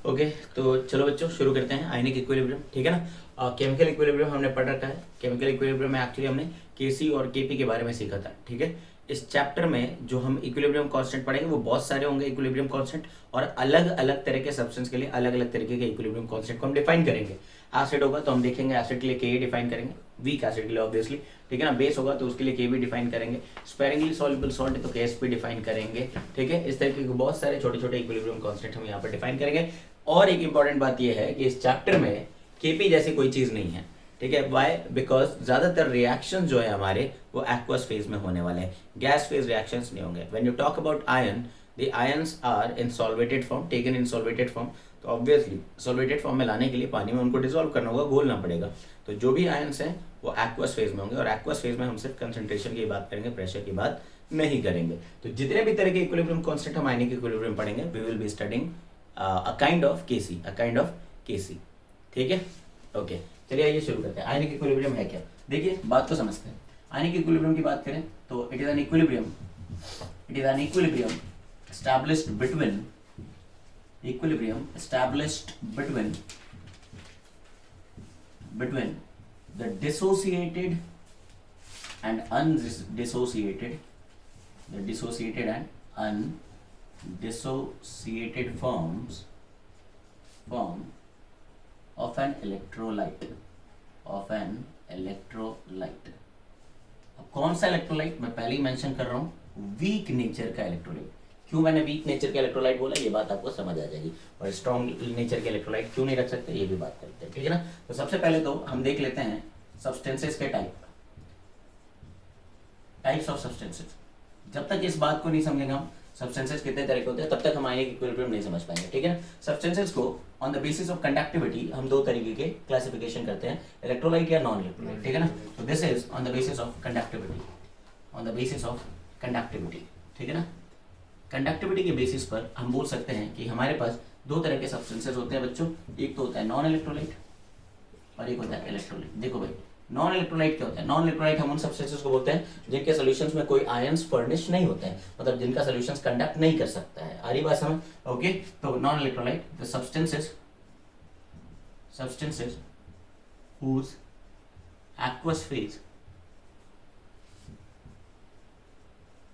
Okay, तो चलो बच्चों शुरू करते हैं आयनिक इक्विलिब्रियम। ठीक है ना। केमिकल इक्विलिब्रियम हमने पढ़ रखा है। केमिकल इक्विलिब्रियम में एक्चुअली हमने केसी और केपी के बारे में सीखा था। ठीक है, इस चैप्टर में जो हम इक्विलिब्रियम कांस्टेंट पढ़ेंगे वो बहुत सारे होंगे इक्विलिब्रियम कांस्टेंट, और अलग अलग तरह के सब्सटेंस के लिए अलग अलग तरीके के इक्विलिब्रियम कांस्टेंट को हम डिफाइन करेंगे। एसिड होगा तो हम देखेंगे एसिड के लिए के डिफाइन करेंगे, वीक एसिड के लिए ऑब्वियसली। ठीक है ना। बेस होगा तो उसके लिए के भी डिफाइन करेंगे। स्पेरिंगली सॉल्युबल सॉल्ट है तो केएसपी डिफाइन करेंगे। ठीक है, इस तरीके के बहुत सारे छोटे छोटे इक्विलिब्रियम कांस्टेंट हम यहाँ पर डिफाइन करेंगे। और एक इंपॉर्टेंट बात यह है कि इस चैप्टर में केपी जैसी कोई चीज नहीं है। ठीक है, वाई? बिकॉज ज्यादातर रिएक्शन जो है हमारे वो एक्वस फेज में होने वाले हैं, गैस फेज रिएक्शंस नहीं होंगे। When you talk about ion, the ions are in solvated form, taken in solvated form. तो ऑब्वियसली सॉल्वेटेड फॉर्म में लाने के लिए पानी में उनको डिसॉल्व करना होगा, घोलना पड़ेगा। तो जो भी आयंस हैं वो एक्वस फेज में होंगे, और एक्वस फेज में हम सिर्फ कंसंट्रेशन की बात करेंगे, प्रेशर की बात नहीं करेंगे। तो जितने भी तरह के इक्विलिब्रियम कांस्टेंट हम आयनिक इक्विलिब्रियम पढ़ेंगे, we will be studying a kind of KC. ठीक है, ओके। चलिए आइए शुरू करते हैं। आयनिक इक्विलिब्रियम है क्या? देखिए बात तो समझते हैं। आयनिक इक्विलिब्रियम की बात करें तो it is an equilibrium established between the dissociated and undissociated form of an electrolyte। अब कौन सा इलेक्ट्रोलाइट? मैं पहले ही मेंशन कर रहा हूं, वीक नेचर का इलेक्ट्रोलाइट। क्यों मैंने वीक नेचर का इलेक्ट्रोलाइट बोला ये बात आपको समझ आ जाएगी। और स्ट्रॉन्ग नेचर के इलेक्ट्रोलाइट क्यों नहीं रख सकते ये भी बात करते हैं। ठीक है ना। तो सबसे पहले तो हम देख लेते हैं सब्सटेंसेस के टाइप्स ऑफ सब्सटेंसेस। जब तक इस बात को नहीं समझेंगे हम सब्सटेंसेस कितने तरह के होते हैं, तब तक हम आयनिक इक्विलिब्रियम नहीं समझ पाएंगे। ठीक है ना। सब्सटेंसेस को on the basis of conductivity हम दो तरीके के क्लासिफिकेशन करते हैं, इलेक्ट्रोलाइट या नॉन इलेक्ट्रोलाइट। ठीक है ना। तो this is on the basis of conductivity. ठीक है ना। कंडक्टिविटी के बेसिस पर हम बोल सकते हैं कि हमारे पास दो तरह के सब्सटेंसेस होते हैं बच्चों। एक तो होता है नॉन इलेक्ट्रोलाइट और एक होता है इलेक्ट्रोलाइट। देखो भाई, नॉन इलेक्ट्रोलाइट क्या होता है? नॉन इलेक्ट्रोलाइट हम उन सब्सटेंसेस को बोलते हैं जिनके सॉल्यूशंस में कोई आयंस फर्निश नहीं होते हैं, मतलब जिनका सॉल्यूशंस कंडक्ट नहीं कर सकता है। आ रही बात समझ? ओके। तो non electrolyte the substances whose aqueous phase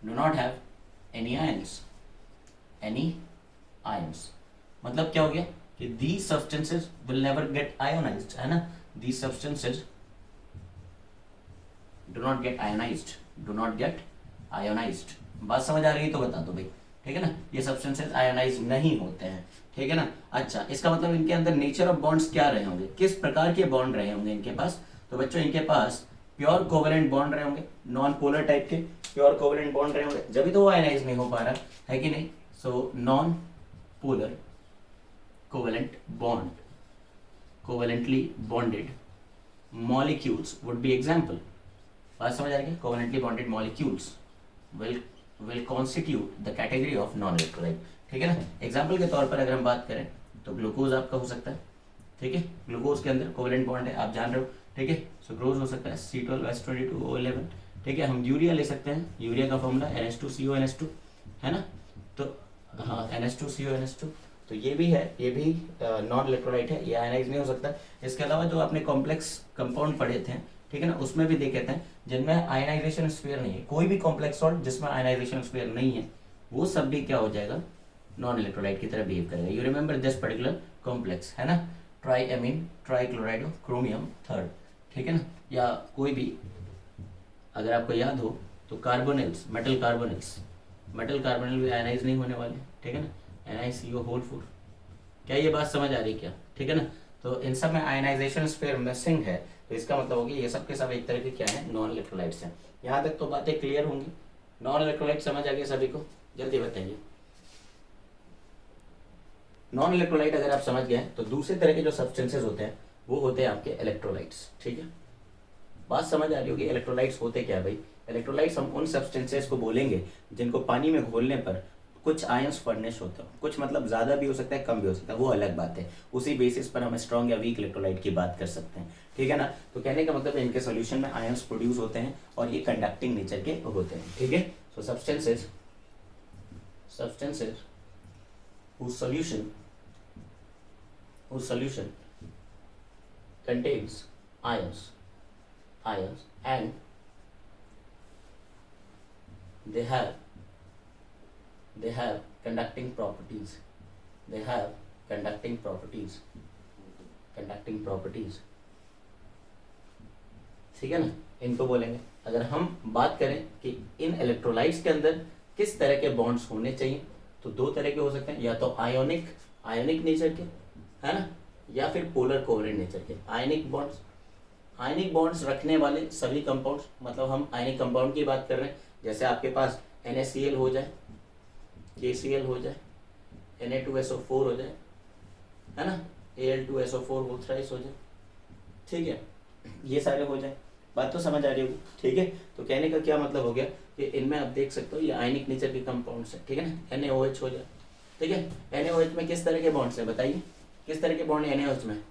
do not have any ions। मतलब क्या हो गया कि these substances will never get ionized, है ना। These substances do not get ionized। बात समझ आ रही है तो बता दो भाई। ठीक है ना। ये सब्सटेंसेस आयोनाइज नहीं होते हैं। ठीक है ना। अच्छा, इसका मतलब इनके अंदर नेचर ऑफ बॉन्ड्स क्या रहे होंगे, किस प्रकार के बॉन्ड रहे होंगे इनके पास? तो बच्चों इनके पास प्योर कोवेलेंट बॉन्ड रहे होंगे, नॉन पोलर टाइप के प्योर कोवेलेंट बॉन्ड रहे होंगे, जब भी तो वो आयनाइज नहीं हो पा रहा है कि नहीं। So non polar covalent bond, covalently bonded molecules would be example. बात समझ आ रही है? Covalently bonded molecules will constitute the category of non electrolyte। ठीक है ना। एग्जाम्पल के तौर पर अगर हम बात करें तो ग्लूकोज आपका हो सकता है। ठीक है, ग्लूकोज के अंदर कोवेलेंट बॉन्ड है, आप जान रहे हो। ठीक है, सुक्रोज हो सकता है C12H22O11। ठीक है, हम यूरिया ले सकते हैं, यूरिया का फॉर्मूला NH2CONH2 है ना। तो हाँ, NH2CONH2। तो ये भी है, ये भी नॉन इलेक्ट्रोलाइट है, ये आयनाइज नहीं हो सकता। इसके अलावा जो आपने कॉम्प्लेक्स कंपाउंड पढ़े थे, ठीक है ना, उसमें भी देखे थे जिनमें आयनाइजेशन स्फीयर नहीं है। कोई भी कॉम्प्लेक्स सॉल्ट जिसमें आयनाइजेशन स्फीयर नहीं है वो सब भी क्या हो जाएगा, नॉन इलेक्ट्रोलाइट की तरह बिहेव करेगा। You remember this particular complex, है ना, ट्राईएमीन ट्राईक्लोराइड क्रोमियम थर्ड। ठीक है ना। या कोई भी अगर आपको याद हो तो कार्बोनिल्स, मेटल कार्बोनिल भी आयनाइज नहीं होने वाले। ठीक है ना। NiCO4। क्या ये बात समझ आ रही है क्या? ठीक है ना। तो इन सब में आयनाइजेशन स्फीयर मिसिंग है, तो इसका मतलब होगी ये सब के सब एक तरह के क्या है, नॉन इलेक्ट्रोलाइट्स हैं। यहाँ तक तो बातें क्लियर होंगी। नॉन इलेक्ट्रोलाइट समझ आ गई सभी को? जल्दी बताइए। नॉन इलेक्ट्रोलाइट अगर आप समझ गए तो दूसरे तरह के जो सब्सटेंसेस होते हैं वो होते हैं आपके इलेक्ट्रोलाइट्स। ठीक है, बात समझ आ रही होगी। इलेक्ट्रोलाइट्स होते क्या भाई? इलेक्ट्रोलाइट्स हम उन सब्सटेंसेस को बोलेंगे जिनको पानी में घोलने पर कुछ आयंस फर्निश होते हैं, कुछ मतलब ज्यादा भी हो सकता है, कम भी हो सकता है, वो अलग बात है। उसी बेसिस पर हम स्ट्रॉन्ग या वीक इलेक्ट्रोलाइट की बात कर सकते हैं। ठीक है ना। तो कहने का मतलब इनके सॉल्यूशन में आयंस प्रोड्यूस होते हैं और ये कंडक्टिंग नेचर के होते हैं। ठीक है। सो substances whose solution whose solution contains ions and they have conducting properties, ठीक है ना, इनको बोलेंगे। अगर हम बात करें कि इन इलेक्ट्रोलाइट्स के अंदर किस तरह के बॉन्ड्स होने चाहिए, तो दो तरह के हो सकते हैं, या तो आयोनिक नेचर के, है ना, या फिर पोलर कोवलेंट नेचर के। आयनिक बॉन्ड्स रखने वाले सभी कंपाउंड्स, मतलब हम आयनिक कंपाउंड की बात कर रहे हैं, जैसे आपके पास NaCl हो जाए, KCl हो जाए, Na2SO4 हो जाए, है ना, Al2SO4 बोथ थ्राइस हो जाए, ठीक है, ये सारे हो जाए। बात तो समझ आ रही होगी, ठीक है। तो कहने का क्या मतलब हो गया कि इनमें आप देख सकते हो ये आयनिक नेचर के कंपाउंड्स है, ठीक है ना। NaOH हो जाए, ठीक है। NaOH में किस तरह के बॉन्ड्स है, बताइए किस तरह के बॉन्ड है NaOH में?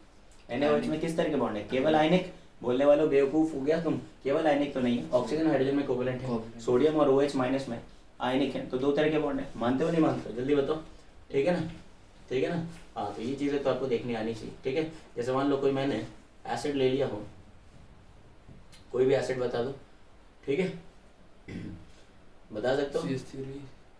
NaOH में किस तरह के बॉन्ड है? केवल आयनिक? बोलने वालों बेवकूफ हो गया तुम, केवल आयनिक तो नहीं है, ऑक्सीजन हाइड्रोजन में कोवेलेंट है, सोडियम और OH माइनस में आयनिक है, तो दो तरह के बॉन्ड है। मानते हो नहीं मानते हो, जल्दी बताओ, ठीक है ना, ठीक है ना। हाँ, तो ये चीजें तो आपको देखनी आनी चाहिए, ठीक है। जैसे मान लो कोई मैंने एसिड ले लिया हो, कोई भी एसिड बता दो, ठीक है, बता सकते हो?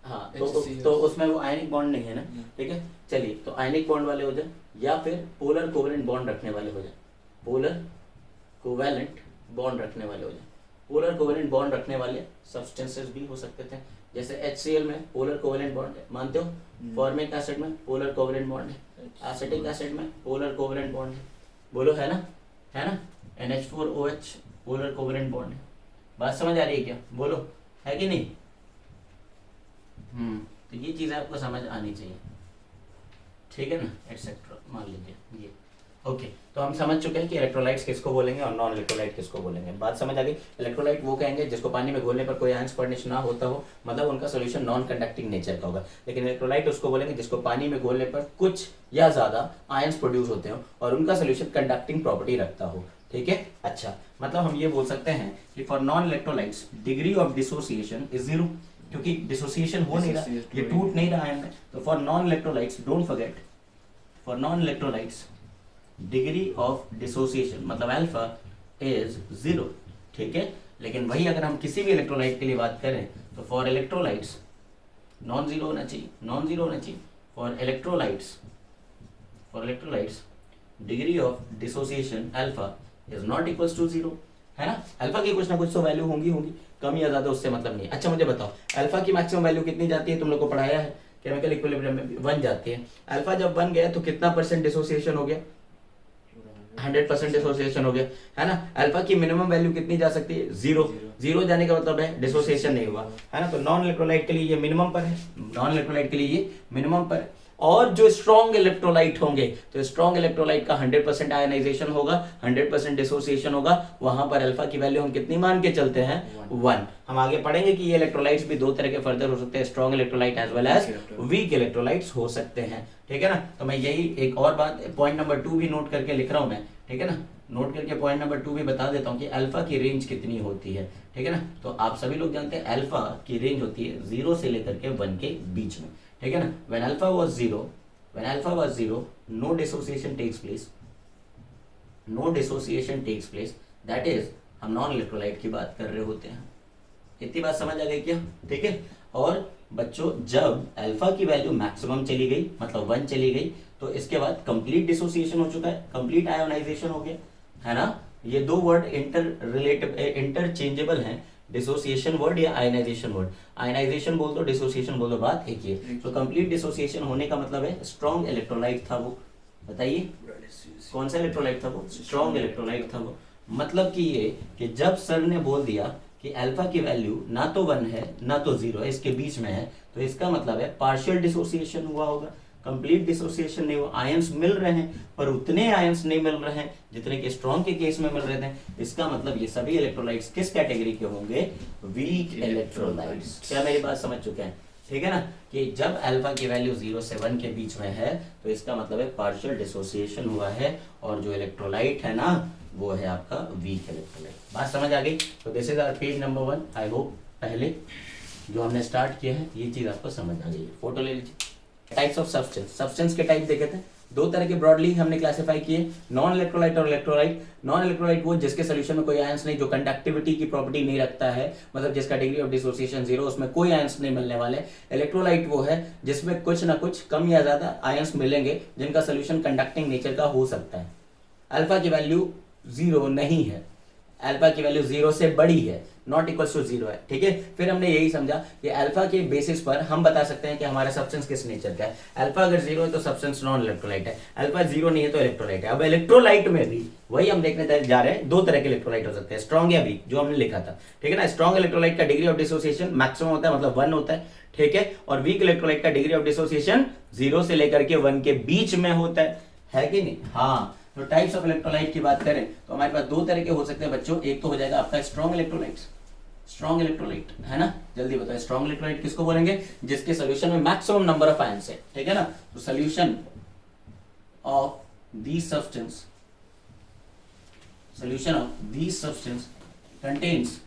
हाँ, तो उसमें वो आयनिक बॉन्ड नहीं है ना, ठीक है। चलिए, तो आयनिक बॉन्ड वाले हो जाए या फिर पोलर कोवेलेंट बॉन्ड रखने वाले हो जाए, पोलर कोवेलेंट बॉन्ड रखने वाले हो जाए। पोलर कोवेलेंट बॉन्ड रखने वाले सब्सटेंसेस भी हो सकते थे, जैसे HCl में पोलर कोवेलेंट बॉन्ड है, मानते हो? फॉर्मिक एसिड में पोलर कोवेलेंट बॉन्ड है, एसिटिक एसिड में पोलर कोवेलेंट बॉन्ड है, बोलो है ना, है ना। NH4OH पोलर कोवेलेंट बॉन्ड है। बात समझ आ रही है क्या, बोलो, है कि नहीं? तो ये चीजें आपको समझ आनी चाहिए, ठीक है ना, एटसेट्रा। मान लीजिए ये ओके। तो हम समझ चुके हैं कि इलेक्ट्रोलाइट्स किसको बोलेंगे और नॉन इलेक्ट्रोलाइट किसको बोलेंगे। बात समझ आ गई। इलेक्ट्रोलाइट वो कहेंगे जिसको पानी में घोलने पर कोई आयंस फॉर्मेशन ना होता हो, मतलब उनका सोल्यूशन नॉन कंडक्टिंग नेचर का होगा। लेकिन इलेक्ट्रोलाइट उसको बोलेंगे जिसको पानी में घोलने पर कुछ या ज्यादा आयंस प्रोड्यूस होते हो और उनका सोल्यूशन कंडक्टिंग प्रॉपर्टी रखता हो, ठीक है। अच्छा, मतलब हम ये बोल सकते हैं कि for non electrolytes degree of dissociation is 0, क्योंकि डिसोसिएशन हो नहीं रहा, ये टूट नहीं रहा है। तो for non electrolytes, don't forget, for non electrolytes degree of dissociation मतलब अल्फा इज 0, ठीक है। लेकिन वही अगर हम किसी भी इलेक्ट्रोलाइट के लिए बात करें तो फॉर इलेक्ट्रोलाइट्स नॉन जीरो होना चाहिए, for electrolytes degree of dissociation alpha is not equals to 0, है ना। अल्फा की कुछ ना कुछ तो वैल्यू होंगी, कम या ज्यादा उससे मतलब नहीं। अच्छा, मुझे बताओ अल्फा की मैक्सिमम वैल्यू कितनी जाती है? तुम लोग को पढ़ाया है केमिकल इक्विलिब्रियम में 1 जाती है। अल्फा जब 1 गया तो कितना परसेंट डिसोसिएशन हो गया? 100% डिसोसिएशन हो गया, है ना। अल्फा की मिनिमम वैल्यू कितनी जा सकती है? 0 जाने का मतलब है डिसोसिएशन नहीं हुआ, है ना। तो नॉन इलेक्ट्रोलाइट के लिए ये मिनिमम पर है, और जो स्ट्रॉन्ग इलेक्ट्रोलाइट होंगे तो स्ट्रॉन्ग इलेक्ट्रोलाइट का 100% आयनाइजेशन होगा, 100% डिसोसिएशन होगा, वहां पर अल्फा की वैल्यू हम कितनी मान के चलते हैं? 1। हम आगे पढ़ेंगे कि ये इलेक्ट्रोलाइट्स भी दो तरह के फर्दर हो सकते हैं, strong electrolyte as well as weak electrolytes हो सकते हैं, ठीक है ना। तो मैं यही एक और बात पॉइंट नंबर 2 भी नोट करके लिख रहा हूं मैं, ठीक है ना। नोट करके पॉइंट नंबर 2 भी बता देता हूं कि अल्फा की रेंज कितनी होती है, ठीक है ना। तो आप सभी लोग जानते हैं अल्फा की रेंज होती है 0 से लेकर के 1 के बीच में, ठीक है ना। When alpha was 0, no dissociation takes place, that is हम नॉन इलेक्ट्रोलाइट की बात कर रहे होते हैं। इतनी बात समझ आ गई क्या, ठीक है। और बच्चों जब अल्फा की वैल्यू मैक्सिमम चली गई मतलब 1 चली गई तो इसके बाद कंप्लीट डिसोसिएशन हो चुका है, कंप्लीट आयोनाइजेशन हो गया, है ना। ये दो वर्ड इंटरचेंजेबल हैं, डिसोसिएशन वर्ड या आयनाइजेशन वर्ड। आयनाइजेशन बोल दो, डिसोसिएशन बोल दो, बात एक ही है। तो कंप्लीट डिसोसिएशन होने का मतलब है स्ट्रॉन्ग इलेक्ट्रोलाइट था वो। बताइए कौन सा इलेक्ट्रोलाइट था वो? स्ट्रॉन्ग इलेक्ट्रोलाइट था वो। मतलब कि ये कि जब सर ने बोल दिया कि अल्फा की वैल्यू ना तो 1 है ना तो 0 है, इसके बीच में है, तो इसका मतलब है पार्शियल डिसोसिएशन हुआ होगा, कंप्लीट डिसोसिएशन नहीं हुआ। आयंस मिल रहे हैं पर उतने आयंस नहीं मिल रहे हैं जितने कि स्ट्रॉन्ग के केस में मिल रहे थे। इसका मतलब ये सभी इलेक्ट्रोलाइट्स किस कैटेगरी के होंगे? Weak electrolytes. क्या मेरी बात समझ चुके हैं? ठीक है ना, कि जब अल्फा की वैल्यू 0 से 1 के बीच में है तो इसका मतलब है पार्शियल डिसोसिएशन हुआ है, और जो इलेक्ट्रोलाइट है ना वो है आपका वीक इलेक्ट्रोलाइट। बात समझ आ गई? तो this is our page number 1। I hope पहले जो हमने स्टार्ट किया है ये चीज आपको समझ आ गई है। फोटो ले लीजिए। टाइप्स ऑफ सब्सटेंस के टाइप देखे थे, दो तरह के ब्रॉडली हमने क्लासिफाई किए, नॉन इलेक्ट्रोलाइट और इलेक्ट्रोलाइट। नॉन इलेक्ट्रोलाइट वो जिसके सोल्यूशन में कोई आयंस नहीं, जो कंडक्टिविटी की प्रॉपर्टी नहीं रखता है, मतलब जिसका डिग्री ऑफ डिसोसिएशन 0, उसमें कोई आयंस नहीं मिलने वाले। इलेक्ट्रोलाइट वो है जिसमें कुछ ना कुछ कम या ज्यादा आयंस मिलेंगे, जिनका सोल्यूशन कंडक्टिंग नेचर का हो सकता है। अल्फा की वैल्यू 0 नहीं है, अल्फा की वैल्यू 0 से बड़ी है, नॉट इक्वल टू 0 है, ठीक है। फिर हमने यही समझा कि अल्फा के बेसिस पर हम बता सकते हैं कि हमारा सब्सटेंस किस नेचर का है। अल्फा अगर 0 है तो सब्सटेंस नॉन इलेक्ट्रोलाइट है, अल्फा 0 नहीं है तो इलेक्ट्रोलाइट है। अब इलेक्ट्रोलाइट में भी वही हम देखने जा रहे हैं, दो तरह के इलेक्ट्रोलाइट हो सकते हैं, स्ट्रॉन्ग या वीक, जो हमने लिखा था, ठीक है ना। स्ट्रॉन्ग इलेक्ट्रोलाइट का डिग्री ऑफ डिसोसिएशन मैक्सिमम होता है, मतलब 1 होता है, ठीक है। और वीक इलेक्ट्रोलाइट का डिग्री ऑफ डिसोसिएशन 0 से लेकर के 1 के बीच में होता है कि नहीं। हाँ, तो टाइप्स ऑफ इलेक्ट्रोलाइट की बात करें तो हमारे पास दो तरह के हो सकते हैं बच्चों। एक तो हो जाएगा आपका स्ट्रॉन्ग इलेक्ट्रोलाइट, स्ट्रॉन्ग इलेक्ट्रोलाइट है ना, जल्दी बताओ स्ट्रॉन्ग इलेक्ट्रोलाइट किसको बोलेंगे, जिसके सोल्यूशन में मैक्सिमम नंबर ऑफ आयंस है, ठीक है ना। तो solution of this substance, solution of this substance contains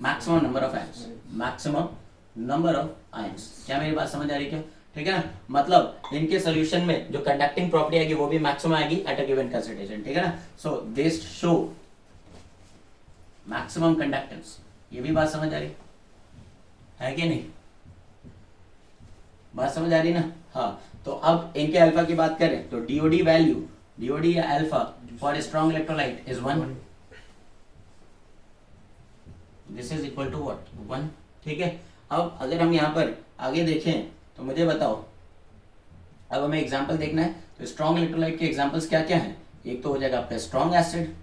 maximum number of ions, maximum number of ions. क्या मेरी बात समझ आ रही क्या, ठीक है ना। मतलब इनके सोल्यूशन में जो कंडक्टिंग प्रॉपर्टी आएगी वो भी मैक्सिमम आएगी एट अ गिवन कंसंट्रेशन, ठीक है ना। So this show maximum conductance, ये भी बात समझ आ रही है कि नहीं, बात समझ आ रही ना। हाँ, तो अब इनके अल्फा की बात करें तो डीओडी वैल्यू, डीओडी या alpha for strong electrolyte is 1, this is equal to what, 1, ठीक है। अब अगर हम यहाँ पर आगे देखें तो मुझे बताओ, अब हमें एग्जांपल देखना है, तो स्ट्रॉन्ग इलेक्ट्रोलाइट के एग्जांपल्स क्या क्या हैं। एक तो हो जाएगा आपका स्ट्रॉन्ग एसिड,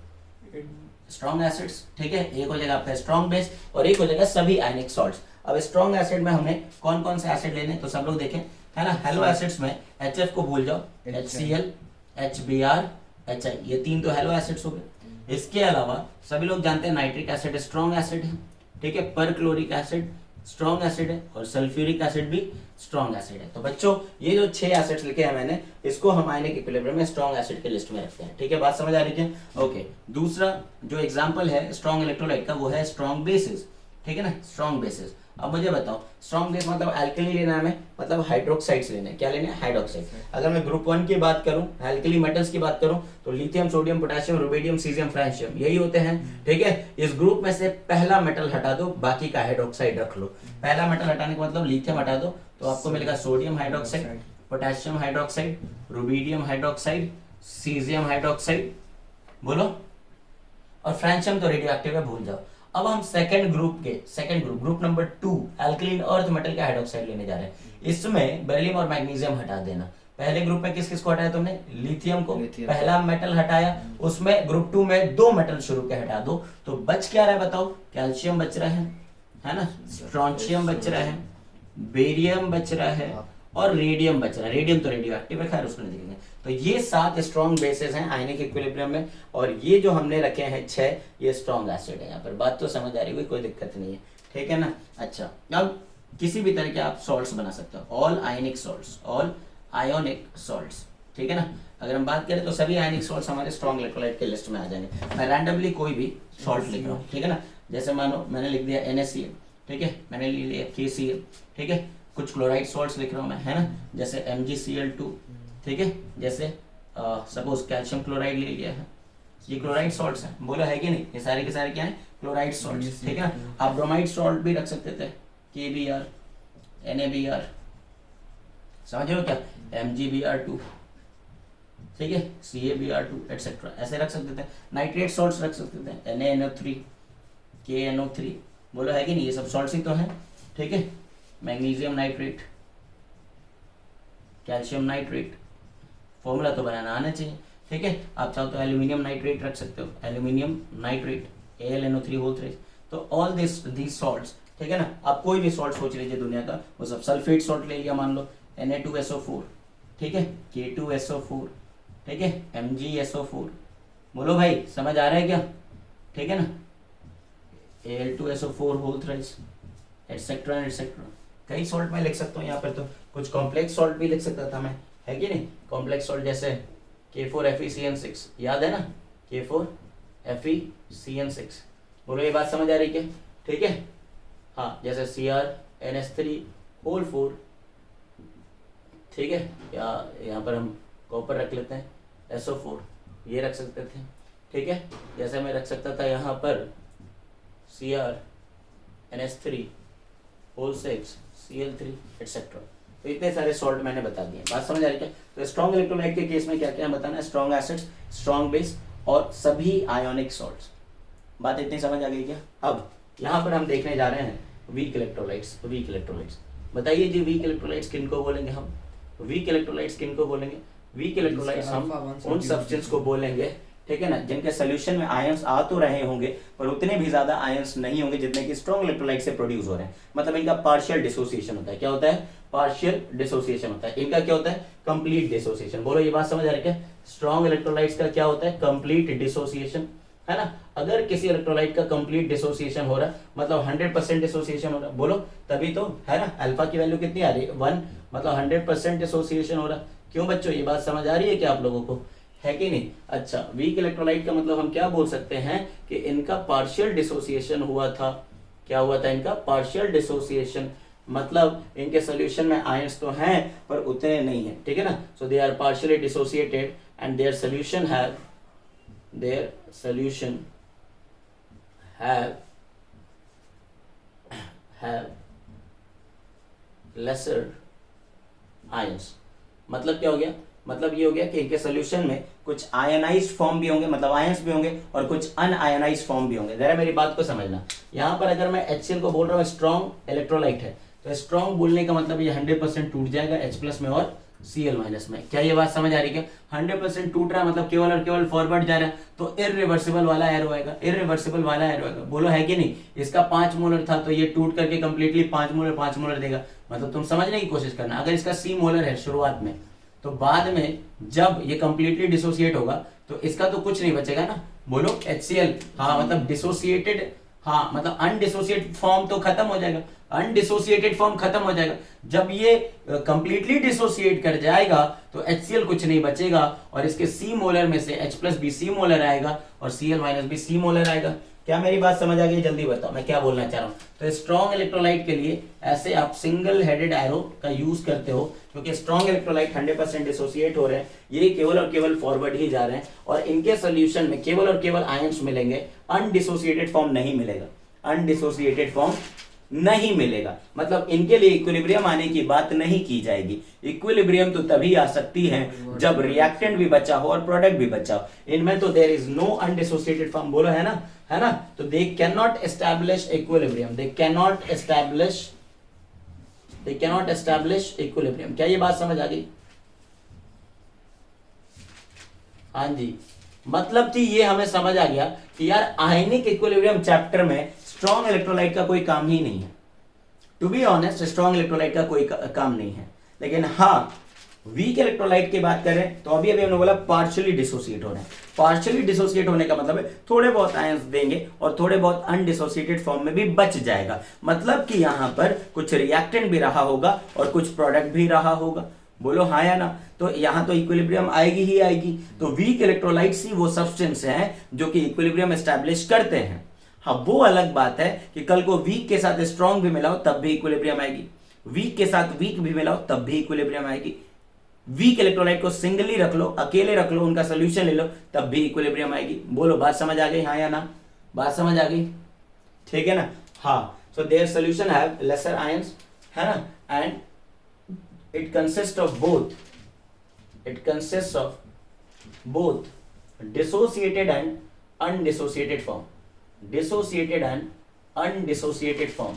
स्ट्रॉन्ग एसिड्स, ठीक है। एक हो जाएगा आपका स्ट्रॉन्ग बेस और एक हो जाएगा सभी आयनिक सॉल्ट्स। अब स्ट्रॉन्ग एसिड में हमने कौन कौन से एसिड लेने, तो सब लोग देखें, है ना। हेलो एसिड्स में HF को भूल जाओ, HCl, HBr, HI, ये 3 तो हेलो एसिड्स हो गए। इसके अलावा सभी लोग जानते हैं नाइट्रिक एसिड स्ट्रॉन्ग एसिड है, ठीक है। परक्लोरिक एसिड स्ट्रॉन्ग एसिड है और सल्फ्यूरिक एसिड भी स्ट्रॉन्ग एसिड है। तो बच्चों ये जो 6 एसिड्स लिखे हैं मैंने, इसको हम आयनिक इक्विलिब्रियम में स्ट्रॉन्ग एसिड के लिस्ट में रखते हैं, ठीक है। बात समझ आ रही है, ओके। दूसरा जो एग्जांपल है स्ट्रॉन्ग इलेक्ट्रोलाइट का वो है स्ट्रॉन्ग बेसिस, ठीक है ना, स्ट्रॉन्ग बेसिस। अब मुझे बताओ स्ट्रॉन्ग बेस मतलब एल्कली लेना है हमें, मतलब हाइड्रोक्साइड्स लेने हैं, क्या लेने हैं, हाइड्रोक्साइड। अगर मैं ग्रुप 1 की बात करूं, एल्कली मेटल्स की बात करूं, तो lithium, sodium, potassium, rubidium, caesium, francium, यही होते हैं, ठीक है। इस ग्रुप में से पहला मेटल हटा दो, बाकी का हाइड्रोक्साइड रख लो। पहला मेटल हटाने का मतलब लिथियम हटा दो तो आपको मिलेगा sodium hydroxide, potassium hydroxide, rubidium hydroxide, caesium hydroxide, बोलो। और फ्रांशियम तो रेडियो एक्टिव है, भूल जाओ। अब हम second group number 2 alkaline earth metal का हाइड्रोक्साइड लेने जा रहे हैं। इसमें बेरिलियम और मैग्नीशियम हटा देना। पहले ग्रुप में किस किस को हटाया तुमने, लिथियम को, पहला मेटल हटाया। उसमें ग्रुप 2 में 2 मेटल शुरू के हटा दो, तो बच क्या रहा है बताओ, कैल्शियम बच रहा है ना, स्ट्रॉन्शियम बच रहा है, बेरियम बच रहा है और रेडियम बच रहा है। रेडियम तो रेडियो एक्टिव है, खैर उसको नहीं देखेंगे। तो ये 7 स्ट्रॉन्ग बेसेस हैं आयनिक इक्विलिब्रियम में, और ये जो हमने रखे हैं 6, ये स्ट्रॉन्ग एसिड है। यहाँ पर बात तो समझ आ रही है, कोई दिक्कत नहीं है, ठीक है ना। अच्छा, अब किसी भी तरह के आप सॉल्ट्स बना सकते हो, all ionic salts, all ionic salts, ठीक है ना। अगर हम बात करें तो सभी आयनिक सॉल्ट्स हमारे स्ट्रॉन्ग इलेक्ट्रोलाइट के लिस्ट में आ जाएंगे। मैं रैंडमली कोई भी सॉल्ट लिख रहा हूँ, ठीक है ना। जैसे मानो मैंने लिख दिया NaCl, ठीक है, मैंने लिख लिया KCl, ठीक है। कुछ क्लोराइड सॉल्ट्स लिख रहा हूँ मैं, है ना, जैसे MgCl2, ठीक है। जैसे सपोज कैल्शियम क्लोराइड ले लिया है, ये क्लोराइड सॉल्ट्स हैं, बोला है कि नहीं, ये सारे के सारे क्या है, क्लोराइड सॉल्ट्स, ठीक है ना। आप ब्रोमाइड सॉल्ट भी रख सकते थे, KBr, NaBr, समझ रहे हो क्या, MgBr2, ठीक है, CaBr2 एटसेट्रा, ऐसे रख सकते थे। नाइट्रेट सॉल्ट्स रख सकते थे, NaNO3, KNO3, बोलो है कि नहीं, ये सब सॉल्ट्स ही तो हैं, ठीक है। Magnesium nitrate, calcium nitrate, formula तो बनाना आना चाहिए, ठीक है। आप चाहो तो एल्यूमिनियम नाइट्रेट रख सकते हो, एल्यूमिनियम नाइट्रेट, AlNO3 तो ऑल दिस सॉल्ट्स, ठीक है ना। आप कोई भी सॉल्ट सोच लीजिए दुनिया का, वो सब सल्फेट सॉल्ट ले लिया, मान लो Na2SO4, ठीक है, K2SO4, ठीक है, MgSO4, बोलो भाई समझ आ रहा है क्या, ठीक है ना, Al2SO4 एटसेट्रा एटसेट्रा। कई सॉल्ट में लिख सकता हूँ यहाँ पर, तो कुछ कॉम्प्लेक्स सॉल्ट भी लिख सकता था मैं, है कि नहीं। कॉम्प्लेक्स सॉल्ट जैसे K4FeCN6, याद है ना, K4FeCN6, बोलो ये बात समझ आ रही क्या, ठीक है। हाँ, जैसे CrNH3 होल 4, ठीक है, या यहाँ पर हम कॉपर रख लेते हैं, SO4 ये रख सकते थे, ठीक है। जैसे मैं रख सकता था यहाँ पर CrNH3O6 Cl3 एक्सेट्रा। तो इतने सारे सॉल्ट मैंने बता दिए, बात समझ आ रही है क्या। तो स्ट्रॉन्ग इलेक्ट्रोलाइट के केस में क्या क्या बताना है, स्ट्रॉन्ग एसिड्स, स्ट्रॉन्ग बेस और सभी आयोनिक सॉल्ट्स। बात इतनी समझ आ गई क्या। अब यहाँ पर हम देखने जा रहे हैं वीक इलेक्ट्रोलाइट्स। वीक इलेक्ट्रोलाइट्स बताइए जी, वीक इलेक्ट्रोलाइट्स किनको बोलेंगे हम, वीक इलेक्ट्रोलाइट्स किनको बोलेंगे। वीक इलेक्ट्रोलाइट्स हम उन सब्सटेंस को बोलेंगे, ठीक है ना, जिनके सोल्यूशन में आयंस आ तो रहे होंगे पर उतने भी ज्यादा आयंस नहीं होंगे जितने कि स्ट्रॉन्ग इलेक्ट्रोलाइट से प्रोड्यूस हो रहे हैं। मतलब इनका पार्शियल डिसोसिएशन होता है। क्या होता है, पार्शियल डिसोसिएशन होता है। इनका क्या होता है, कंप्लीट डिसोसिएशन। बोलो ये बात समझ आ रही है क्या। स्ट्रॉन्ग इलेक्ट्रोलाइट्स का क्या होता है, कंप्लीट डिसोसिएशन, है ना। अगर किसी इलेक्ट्रोलाइट का कंप्लीट डिसोसिएशन हो रहा है, मतलब 100% डिसोसिएशन हो रहा है, बोलो तभी तो, है ना। अल्फा की वैल्यू कितनी आ रही है, 1, मतलब 100% डिसोसिएशन हो रहा है। क्यों बच्चों, ये बात समझ आ रही है क्या आप लोगों को, है कि नहीं। अच्छा, वीक इलेक्ट्रोलाइट का मतलब हम क्या बोल सकते हैं कि इनका पार्शियल डिसोसिएशन हुआ था। क्या हुआ था, इनका पार्शियल डिसोसिएशन, मतलब इनके सोल्यूशन में आयंस तो हैं पर उतने नहीं है, ठीक है ना। So they are partially dissociated and their solution have lesser ions। मतलब क्या हो गया, मतलब ये हो गया कि इनके सोल्यूशन में कुछ आयनाइज्ड फॉर्म भी होंगे, मतलब आयंस भी होंगे, और कुछ अनआयनाइज्ड फॉर्म भी होंगे। जरा मेरी बात को समझना। यहाँ पर अगर मैं HCl को बोल रहा हूँ स्ट्रॉन्ग इलेक्ट्रोलाइट है, तो स्ट्रॉन्ग बोलने का मतलब ये 100% टूट जाएगा H+ में और Cl- में। क्या ये बात समझ आ रही है। 100% टूट रहा है मतलब केवल और केवल फॉरवर्ड जा रहा है, तो इरिवर्सिबल वाला एरो आएगा, इरिवर्सिबल वाला एरो आएगा। बोलो है कि नहीं। इसका 5 मोलर था तो ये टूट करके कंप्लीटली 5 मोलर देगा। मतलब तुम समझने की कोशिश करना, अगर इसका C मोलर है शुरुआत में, तो बाद में जब ये कंप्लीटली डिसोसिएट होगा तो इसका तो कुछ नहीं बचेगा ना। बोलो HCl, हाँ मतलब डिसोसिएटेड, हाँ मतलब अनडिसोसिएटेड फॉर्म तो खत्म हो जाएगा, अनडिसोसिएटेड फॉर्म खत्म हो जाएगा। जब ये कंप्लीटली डिसोसिएट कर जाएगा तो HCl कुछ नहीं बचेगा और इसके C मोलर में से H+ भी C मोलर आएगा और Cl- भी C मोलर आएगा। क्या मेरी बात समझ आ गई, जल्दी बताओ मैं क्या बोलना चाह रहा हूं। तो स्ट्रॉन्ग इलेक्ट्रोलाइट के लिए ऐसे आप सिंगल हेडेड एरो का यूज करते हो, क्योंकि स्ट्रॉन्ग इलेक्ट्रोलाइट 100% डिसोसिएट हो रहे हैं, ये केवल और केवल फॉरवर्ड ही जा रहे हैं और इनके सोल्यूशन में केवल और केवल आयंस मिलेंगे, अनडिसोसिएटेड फॉर्म नहीं मिलेगा, अनडिसोसिएटेड फॉर्म नहीं मिलेगा। मतलब इनके लिए इक्विलिब्रियम आने की बात नहीं की जाएगी। इक्विलिब्रियम तो तभी आ सकती है जब रिएक्टेंट भी बचा हो और प्रोडक्ट भी बचा हो। इनमें तो there is no undissociated form, बोलो है ना, है ना। तो they can not establish equilibrium, they can not establish equilibrium. क्या ये बात समझ आ गई। हाँ जी, मतलब कि ये हमें समझ आ गया कि यार आयनिक इक्विलिब्रियम चैप्टर में स्ट्रॉन्ग इलेक्ट्रोलाइट का कोई काम ही नहीं है। To be honest, strong electrolyte का कोई काम नहीं है। लेकिन हाँ, वीक इलेक्ट्रोलाइट की बात करें तो अभी हमने बोला पार्शियली डिसोसिएट हो रहे हैं। पार्शियली डिसोसिएट होने का मतलब है थोड़े बहुत आयंस देंगे और थोड़े बहुत अनडिसोसिएटेड फॉर्म में भी बच जाएगा। मतलब कि यहां पर कुछ रिएक्टेंट भी रहा होगा और कुछ प्रोडक्ट भी रहा होगा। बोलो हाँ या ना। तो यहां तो इक्विलिब्रियम आएगी ही आएगी। तो वीक इलेक्ट्रोलाइट्स ही वो सब्सटेंस हैं जो कि इक्विलिब्रियम एस्टैब्लिश करते हैं। हाँ, वो अलग बात है कि कल को वीक के साथ स्ट्रॉन्ग भी मिलाओ तब भी इक्विलिब्रियम आएगी, वीक के साथ वीक भी मिलाओ तब भी इक्विलिब्रियम आएगी। वीक इलेक्ट्रोलाइट को सिंगली रख लो, अकेले रख लो, उनका सोल्यूशन ले लो, तब भी इक्विलिब्रियम आएगी। बोलो बात समझ आ गई, हाँ या ना। बात समझ आ गई, ठीक है ना। हाँ, so their solution have lesser ions, है ना, and it consist of both dissociated and undissociated form, dissociated and undissociated form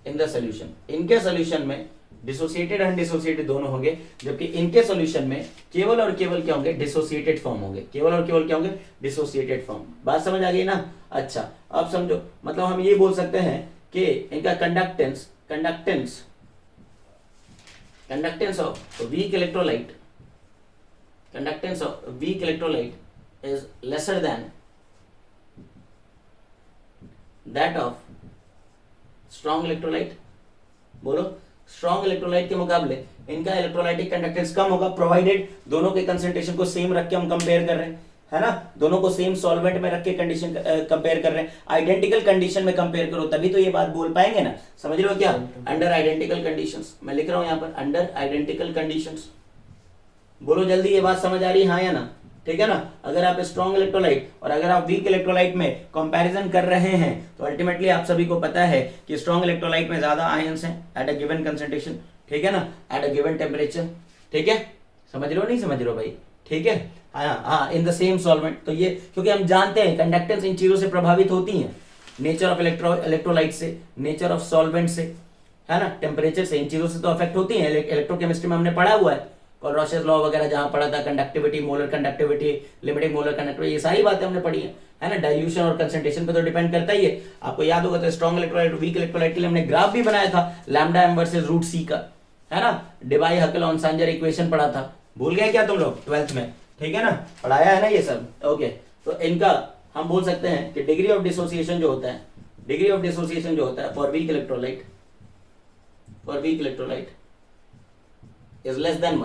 in the solution. इनके सोल्यूशन में डिसोसिएटेड अनडिसोसिएटेड दोनों होंगे, जबकि इनके सोल्यूशन में केवल और केवल क्या होंगे, डिसोसिएटेड फॉर्म होंगे, केवल और केवल क्या होंगे, डिसोसिएटेड फॉर्म। बात समझ आ गई ना। अच्छा, अब समझो, मतलब हम ये बोल सकते हैं कि इनका conductance of week electrolyte is lesser than that of strong electrolyte। बोलो, स्ट्रॉन्ग इलेक्ट्रोलाइट के मुकाबले इनका इलेक्ट्रोलाइटिक कंडक्टेंस कम होगा, प्रोवाइडेड दोनों के कंसेंट्रेशन को सेम रख के हम कंपेयर कर रहे हैं, है ना, दोनों को सेम सॉल्वेंट में रख के कंडीशन कंपेयर कर रहे हैं, आइडेंटिकल कंडीशन में कंपेयर करो तभी तो ये बात बोल पाएंगे ना, समझ रहे हो क्या? अंडर आइडेंटिकल कंडीशंस, मैं लिख रहा हूं यहां पर अंडर आइडेंटिकल कंडीशंस, बोलो जल्दी, ये बात समझ आ रही है हाँ या ना? ठीक है ना, अगर आप स्ट्रॉन्ग इलेक्ट्रोलाइट और अगर आप वीक इलेक्ट्रोलाइट में कंपैरिजन कर रहे हैं तो अल्टीमेटली आप सभी को पता है कि स्ट्रॉन्ग इलेक्ट्रोलाइट में ज्यादा आयंस हैं एट अ गिवन कंसंट्रेशन, ठीक है ना, एट अ गिवन टेम्परेचर, ठीक है, समझ रहे हो नहीं समझ रहे हो भाई? ठीक है, हाँ इन द सेम सॉल्वेंट। तो ये क्योंकि हम जानते हैं कंडक्टेंस इन चीजों से प्रभावित होती है, नेचर ऑफ इलेक्ट्रोलाइट से, नेचर ऑफ सॉल्वेंट से, है ना, टेम्परेचर से, इन चीजों से तो अफेक्ट होती है। इलेक्ट्रोकेमिस्ट्री में हमने पढ़ा हुआ है, कोलरॉशस लॉ वगैरह जहां पढ़ा था, conductivity, molar conductivity, limiting molar conductivity, ये सारी बातें हमने पढ़ी है ना। डाइल्यूशन और कंसंट्रेशन पे तो डिपेंड करता ही है, आपको याद होगा। तो स्ट्रॉन्ग इलेक्ट्रोलाइट वीक इलेक्ट्रोलाइट के लिए हमने ग्राफ भी बनाया था, लैम्डा एम वर्सेस रूट सी का, है ना, डिबाई हकल ऑनसांजर इक्वेशन पढ़ा था, भूल गए क्या तुम लोग 12th में? ठीक है ना, पढ़ाया है ना ये सब, ओके। तो इनका हम बोल सकते हैं कि डिग्री ऑफ डिसोसिएशन जो होता है, डिग्री ऑफ डिसोसिएशन जो होता है for weak electrolyte is less than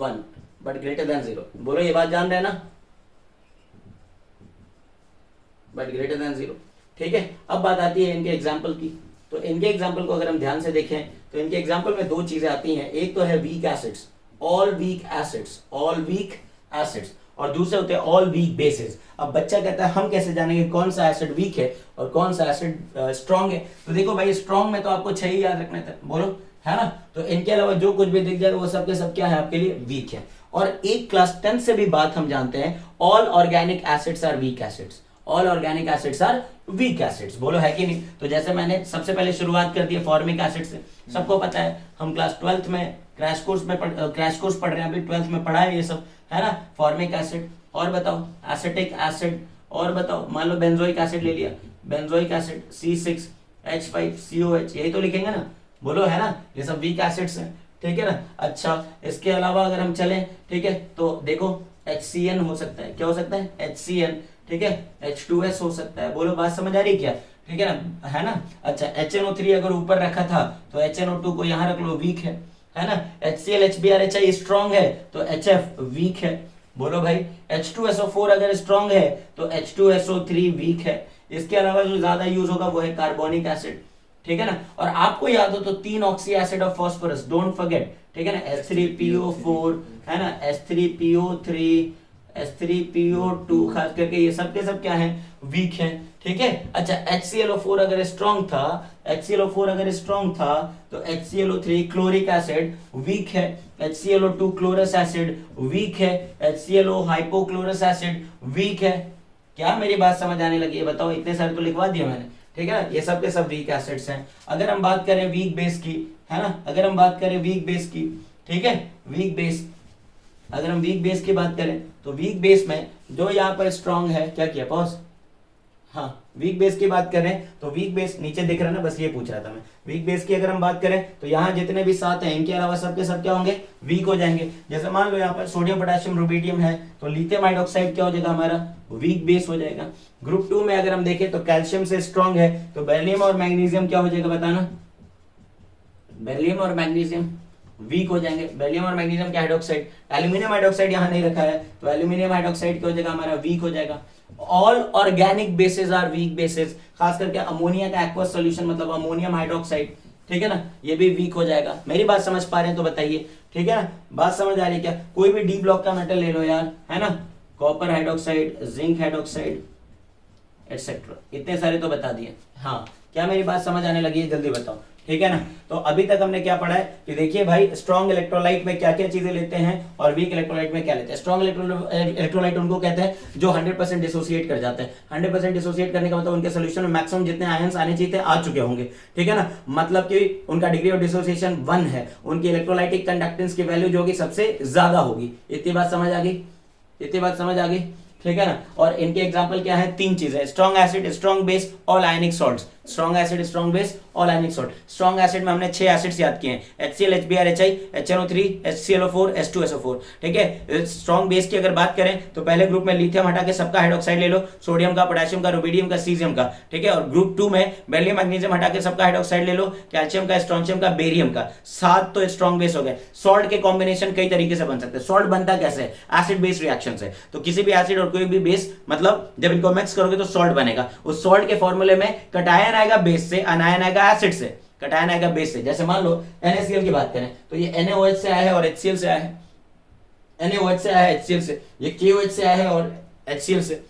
1 but greater than 0। बोलो ये बात जान रहे हैं ना, बट ग्रेटर देन 0, ठीक है। अब बात आती है इनके एग्जाम्पल की। तो इनके एग्जाम्पल को अगर हम ध्यान से देखें तो इनके एग्जाम्पल में दो चीजें आती हैं, एक तो है week acids, all weak acids, और दूसरे होते हैं ऑल वीक बेसिस। अब बच्चा कहता है हम कैसे जानेंगे कौन सा एसिड वीक है और कौन सा एसिड स्ट्रॉन्ग है? तो देखो भाई, स्ट्रॉन्ग में तो आपको 6 ही याद रखने थे, बोलो, है ना। तो इनके अलावा जो कुछ भी दिख जाएगा वो सब के सब क्या है आपके लिए? वीक है। और एक क्लास 10 से भी बात हम जानते हैं, all organic acids are weak acids, all organic acids are weak acids, बोलो है कि नहीं? तो जैसे मैंने सबसे पहले शुरुआत कर दी फॉर्मिक एसिड से, सबको पता है, हम क्लास 12th में क्रैश कोर्स पढ़ रहे हैं, अभी 12th में पढ़ा है ये सब, है ना। फॉर्मिक एसिड, और बताओ एसिटिक एसिड, और बताओ, मान लो बेंजोइक एसिड ले लिया, बेंजोइक एसिड C6H5COH, यही तो लिखेंगे ना, बोलो, है ना, ये सब वीक एसिड्स हैं, ठीक है ना। अच्छा, इसके अलावा अगर हम चलें, ठीक है, तो देखो HCN हो सकता है, क्या हो सकता है? HCN, ठीक है, H2S हो सकता है, बोलो बात समझ आ रही क्या? ठीक है ना, है ना। अच्छा, HNO3 अगर ऊपर रखा था तो HNO2 को यहाँ रख लो, वीक है ना। HCl HBrHI स्ट्रॉन्ग है तो HF वीक है, बोलो भाई। H2SO4 अगर स्ट्रॉन्ग है तो H2SO3 वीक है। इसके अलावा जो ज्यादा यूज होगा वो है कार्बोनिक एसिड, ठीक है ना। और आपको याद हो तो 3 oxy acid of phosphorus, don't forget, ठीक है ना, H3PO4, है ना, H3PO3, H3PO2, खास करके ये सब के सब क्या है? वीक है, ठीक है। अच्छा, HClO4 अगर स्ट्रॉन्ग था तो HClO3 क्लोरिक एसिड वीक है, HClO2 क्लोरस एसिड वीक है, HClO हाइपोक्लोरस एसिड वीक है। क्या मेरी बात समझ आने लगी है? बताओ, इतने सारे तो लिखवा दिए मैंने, ठीक है ना। ये सब के सब वीक एसिड्स हैं। अगर हम बात करें वीक बेस की, है ना, अगर हम बात करें वीक बेस की, ठीक है, वीक बेस, अगर हम वीक बेस की बात करें तो वीक बेस में जो यहाँ पर स्ट्रॉन्ग है, क्या किया पॉज, हाँ, वीक बेस की बात करें तो वीक बेस नीचे दिख रहा है ना, बस ये पूछ रहा था मैं। वीक बेस की अगर हम बात करें तो यहाँ जितने भी 7 हैं इनके अलावा सब के सब क्या होंगे? वीक हो जाएंगे। जैसे मान लो यहाँ पर सोडियम पोटेशियम रुबिडियम है तो लिथियम हाइड्रोक्साइड क्या हो जाएगा हमारा? वीक बेस हो जाएगा। ग्रुप 2 में अगर हम देखें तो कैल्शियम से स्ट्रॉन्ग है तो बेरिलियम और मैग्नीशियम क्या हो जाएगा बताना? बेरिलियम और मैग्नीशियम वीक हो जाएंगे। बेरिलियम और मैग्नीशियम के हाइड्रोक्साइड, एल्यूमिनियम हाइड्रोक्साइड यहाँ नहीं रखा है तो एल्यूमिनियम हाइड्रोक्साइड क्या हो जाएगा हमारा? वीक हो जाएगा। All organic bases are weak bases, खास करके अमोनिया का एक्वस सॉल्यूशन मतलब अमोनियम हाइड्रोक्साइड, ठीक है ना, ये भी वीक हो जाएगा। मेरी बात समझ पा रहे हैं तो बताइए, ठीक है ना, बात समझ आ रही है क्या? कोई भी डी ब्लॉक का मेटल ले लो यार, है ना, copper hydroxide, zinc hydroxide etcetera, इतने सारे तो बता दिए। हाँ, क्या मेरी बात समझ आने लगी है? जल्दी बताओ, ठीक है ना। तो अभी तक हमने क्या पढ़ा है कि देखिए भाई, स्ट्रॉन्ग इलेक्ट्रोलाइट में क्या क्या चीजें लेते हैं और वीक इलेक्ट्रोलाइट में क्या लेते हैं। स्ट्रॉन्ग इलेक्ट्रोलाइट उनको कहते हैं जो 100% डिसोसिएट कर जाते हैं। 100% डिसोसिएट करने का मतलब उनके सोल्यूशन में मैक्सिमम जितने आयंस आने चाहिए थे आ चुके होंगे, ठीक है ना, मतलब कि उनका डिग्री ऑफ डिसोसिएशन 1 है, उनकी इलेक्ट्रोलाइटिक कंडक्टेंस की वैल्यू जो होगी सबसे ज्यादा होगी। इतनी बात समझ आ गई? इतनी बात समझ आ गई, ठीक है ना। और इनके एग्जांपल क्या है? 3 चीजें, strong acid, strong base, all ionic salts. Strong acid, strong base, all ionic salt. Strong acid में हमने 6 एसिड्स याद किए हैं, HCl, HBr, HI, HNO3, HClO4, H2SO4। ठीक है। स्ट्रॉन्ग बेस की अगर बात करें तो पहले ग्रुप में लिथियम हटा के सबका हाइड्रोक्साइड ले लो, सोडियम का, पोटेशियम का, रुबिडियम का, सीजियम का। ठीक है। और ग्रुप 2 में बेरिलियम, मैग्नीशियम हटा के सबका हाइड्रोक्साइड ले लो, कैल्शियम का, स्ट्रोंशियम का, बेरियम का। 7 तो स्ट्रॉन्ग बेस हो गए। सॉल्ट के कॉम्बिनेशन कई तरीके से बन सकते हैं। सॉल्ट बनता कैसे? एसिड बेस रिएक्शन से। तो किसी भी एसिड और कोई भी बेस, मतलब जब इनको मिक्स करोगे तो सॉल्ट बनेगा। उस सॉल्ट के फॉर्मूले में कटायन आएगा बेस से, अनायन आएगा एसिड से, कटायन आएगा बेस से। जैसे मान लो NaCl की बात करें तो ये NaOH से आया है और HCl से आया है, NaOH से आया है HCl से, ये KOH से आया है और HCl से।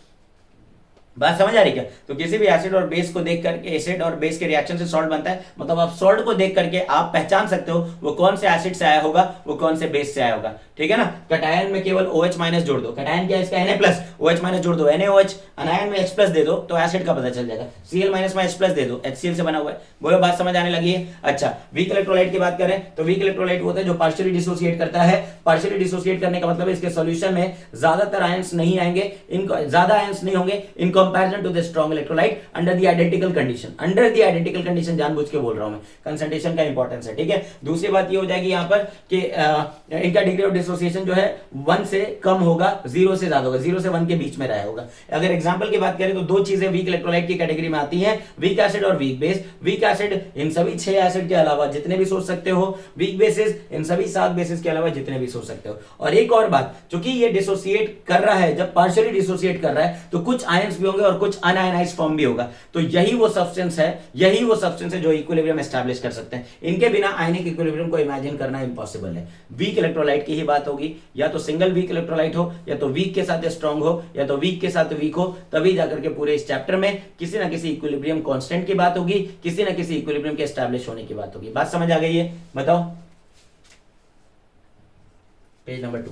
बात समझ आ रही क्या? तो किसी भी एसिड और बेस को देख करके, एसिड और बेस के रिएक्शन से सॉल्ट बनता है। मतलब आप सॉल्ट को देख करके आप पहचान सकते हो वो कौन से एसिड से आया होगा, वो कौन से बेस से आया होगा। ठीक है ना। कटायन में केवल OH माइनस जोड़ दो, कटायन क्या है इसका? Na प्लस, OH माइनस जोड़ दो, NaOH, अनायन में H प्लस दे दो तो एसिड का पता चल जाएगा। Cl माइनस में H प्लस दे दो, HCl से बना हुआ है। बोलो बात समझ आने लगी है? अच्छा, वीक इलेक्ट्रोलाइट की बात करें तो वीक इलेक्ट्रोलाइट होता है जो पार्शियली डिसोसिएट करता है। पार्शियली डिसोसिएट करने का मतलब है इसके सॉल्यूशन में ज्यादातर आयंस नहीं आएंगे, इनको ज्यादा आयंस नहीं होंगे in comparison to the strong electrolyte under the identical condition. Under the identical condition जानबूझ के बोल रहा हूं मैं, कंसंट्रेशन का इंपॉर्टेंस है। ठीक है। दूसरी बात ये हो जाएगी यहां पर कि इनका डिग्री ऑफ डिसोसिएशन जो है 1 से कम होगा, 0 से ज्यादा होगा, 0 से 1 के बीच में रहा होगा। अगर एग्जांपल की बात करें तो दो चीजें वीक इलेक्ट्रोलाइट की कैटेगरी में आती हैं, वीक एसिड और weak base. Weak acid in सभी 6 एसिड के अलावा जितने भी सोच सकते हो, वीक बेसिस इन सभी 7 बेसिस के अलावा जितने भी सोच सकते हो। और एक और बात, क्योंकि ये डिसोसिएट कर रहा है, जब पार्शियली डिसोसिएट कर रहा है तो कुछ आयंस भी होंगे और कुछ अनआयनाइज्ड फॉर्म भी होगा। तो यही वो सब्सटेंस है जो इक्विलिब्रियम एस्टैब्लिश कर सकते हैं। इनके बिना आयनिक इक्विलिब्रियम को इमेजिन करना इंपॉसिबल है। वीक इलेक्ट्रोलाइट की ही बात होगी, या तो सिंगल वीक इलेक्ट्रोलाइट हो, या तो वीक के साथ स्ट्रांग हो, या तो वीक के साथ वीक हो, तभी जाकर के पूरे इस चैप्टर में किसी ना किसी इक्विलिब्रियम कांस्टेंट की बात होगी, किसी ना किसी इक्विलिब्रियम के एस्टैब्लिश होने की बात होगी। बात समझ आ गई है? बताओ पेज नंबर 2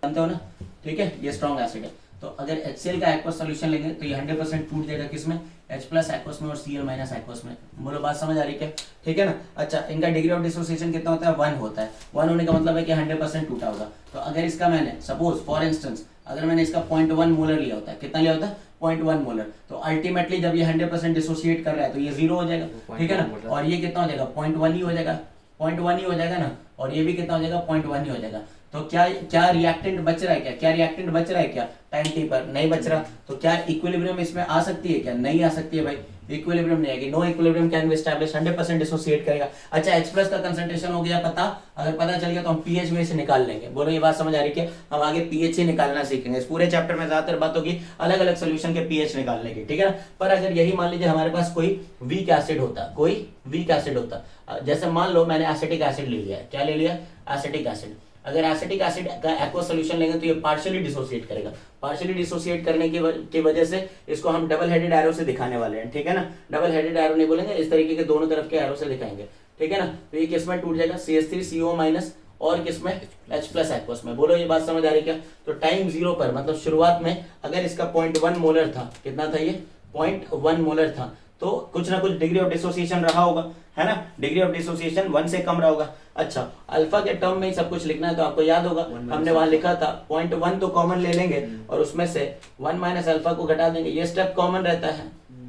जानते हो ना। ठीक है। ये स्ट्रॉन्ग एसिड है। तो अगर HCl का एक्वस सॉल्यूशन लेंगे तो ये 100% टूट जाएगा किसमें? H प्लस एक्वस में और Cl माइनस एक्वस में। बोलो बात समझ आ रही क्या? ठीक है ना। अच्छा, इनका डिग्री ऑफ डिसोसिएशन कितना होता है? 1 होता है। 1 होने का मतलब है कि 100% टूटा होगा। तो अगर इसका मैंने सपोज फॉर इंस्टेंस अगर मैंने इसका 0.1 मोलर लिया होता है, कितना लिया होता है? 0.1 मोलर। तो अल्टीमेटली जब ये 100% डिसोसिएट कर रहा है तो ये 0 हो जाएगा। ठीक है ना। और ये कितना हो जाएगा? 0.1 ही हो जाएगा, 0.1 ही हो जाएगा ना। और ये भी कितना हो जाएगा? 0.1 ही हो जाएगा। तो क्या रिएक्टेंट बच रहा है? क्या रिएक्टेंट बच रहा है? क्या टाइम टी पर नहीं बच रहा। तो क्या इक्विलिब्रियम इसमें आ सकती है? क्या नहीं आ सकती है भाई, इक्विलिब्रियम नहीं आएगी। No equilibrium can be establish, 100% dissociate करेगा। अच्छा, H प्लस का कंसंट्रेशन हो गया पता। अगर पता चल गया तो हम पीएच में से निकाल लेंगे। बोलो ये बात समझ आ रही है? हम आगे पीएच ही निकालना सीखेंगे। इस पूरे चैप्टर में ज्यादातर बात होगी अलग अलग सोल्यूशन के पीएच निकालने की। ठीक है ना। पर अगर यही मान लीजिए हमारे पास कोई वीक एसिड होता, जैसे मान लो मैंने एसिटिक एसिड ले लिया है। क्या ले लिया? Acetic acid. अगर एसिटिक एसिड का एक्वस सॉल्यूशन लेंगे तो ये पार्शियली डिसोसिएट करेगा। पार्शियली डिसोसिएट करने की वजह से इसको हम डबल हेडेड एरो से दिखाने वाले हैं। ठीक है ना। डबल हेडेड एरो नहीं बोलेंगे, इस तरीके के दोनों तरफ के एरो से दिखाएंगे। ठीक है ना। तो ये किसमें टूट जाएगा? CH3CO माइनस और किसमें? H प्लस एक्वस में। बोलो ये बात समझ आ रही क्या? तो टाइम 0 पर मतलब शुरुआत में अगर इसका 0.1 मोलर था, कितना था ये? 0.1 मोलर था, तो कुछ ना कुछ डिग्री ऑफ डिसोसिएशन रहा होगा, है ना। डिग्री ऑफ डिसोसिएशन 1 से कम रहा होगा। अच्छा, अल्फा के टर्म में ही सब कुछ लिखना है तो आपको याद होगा हमने वहां लिखा था 0.1 तो कॉमन ले लेंगे और उसमें से 1 माइनस अल्फा को घटा देंगे। ये स्टेप कॉमन रहता है,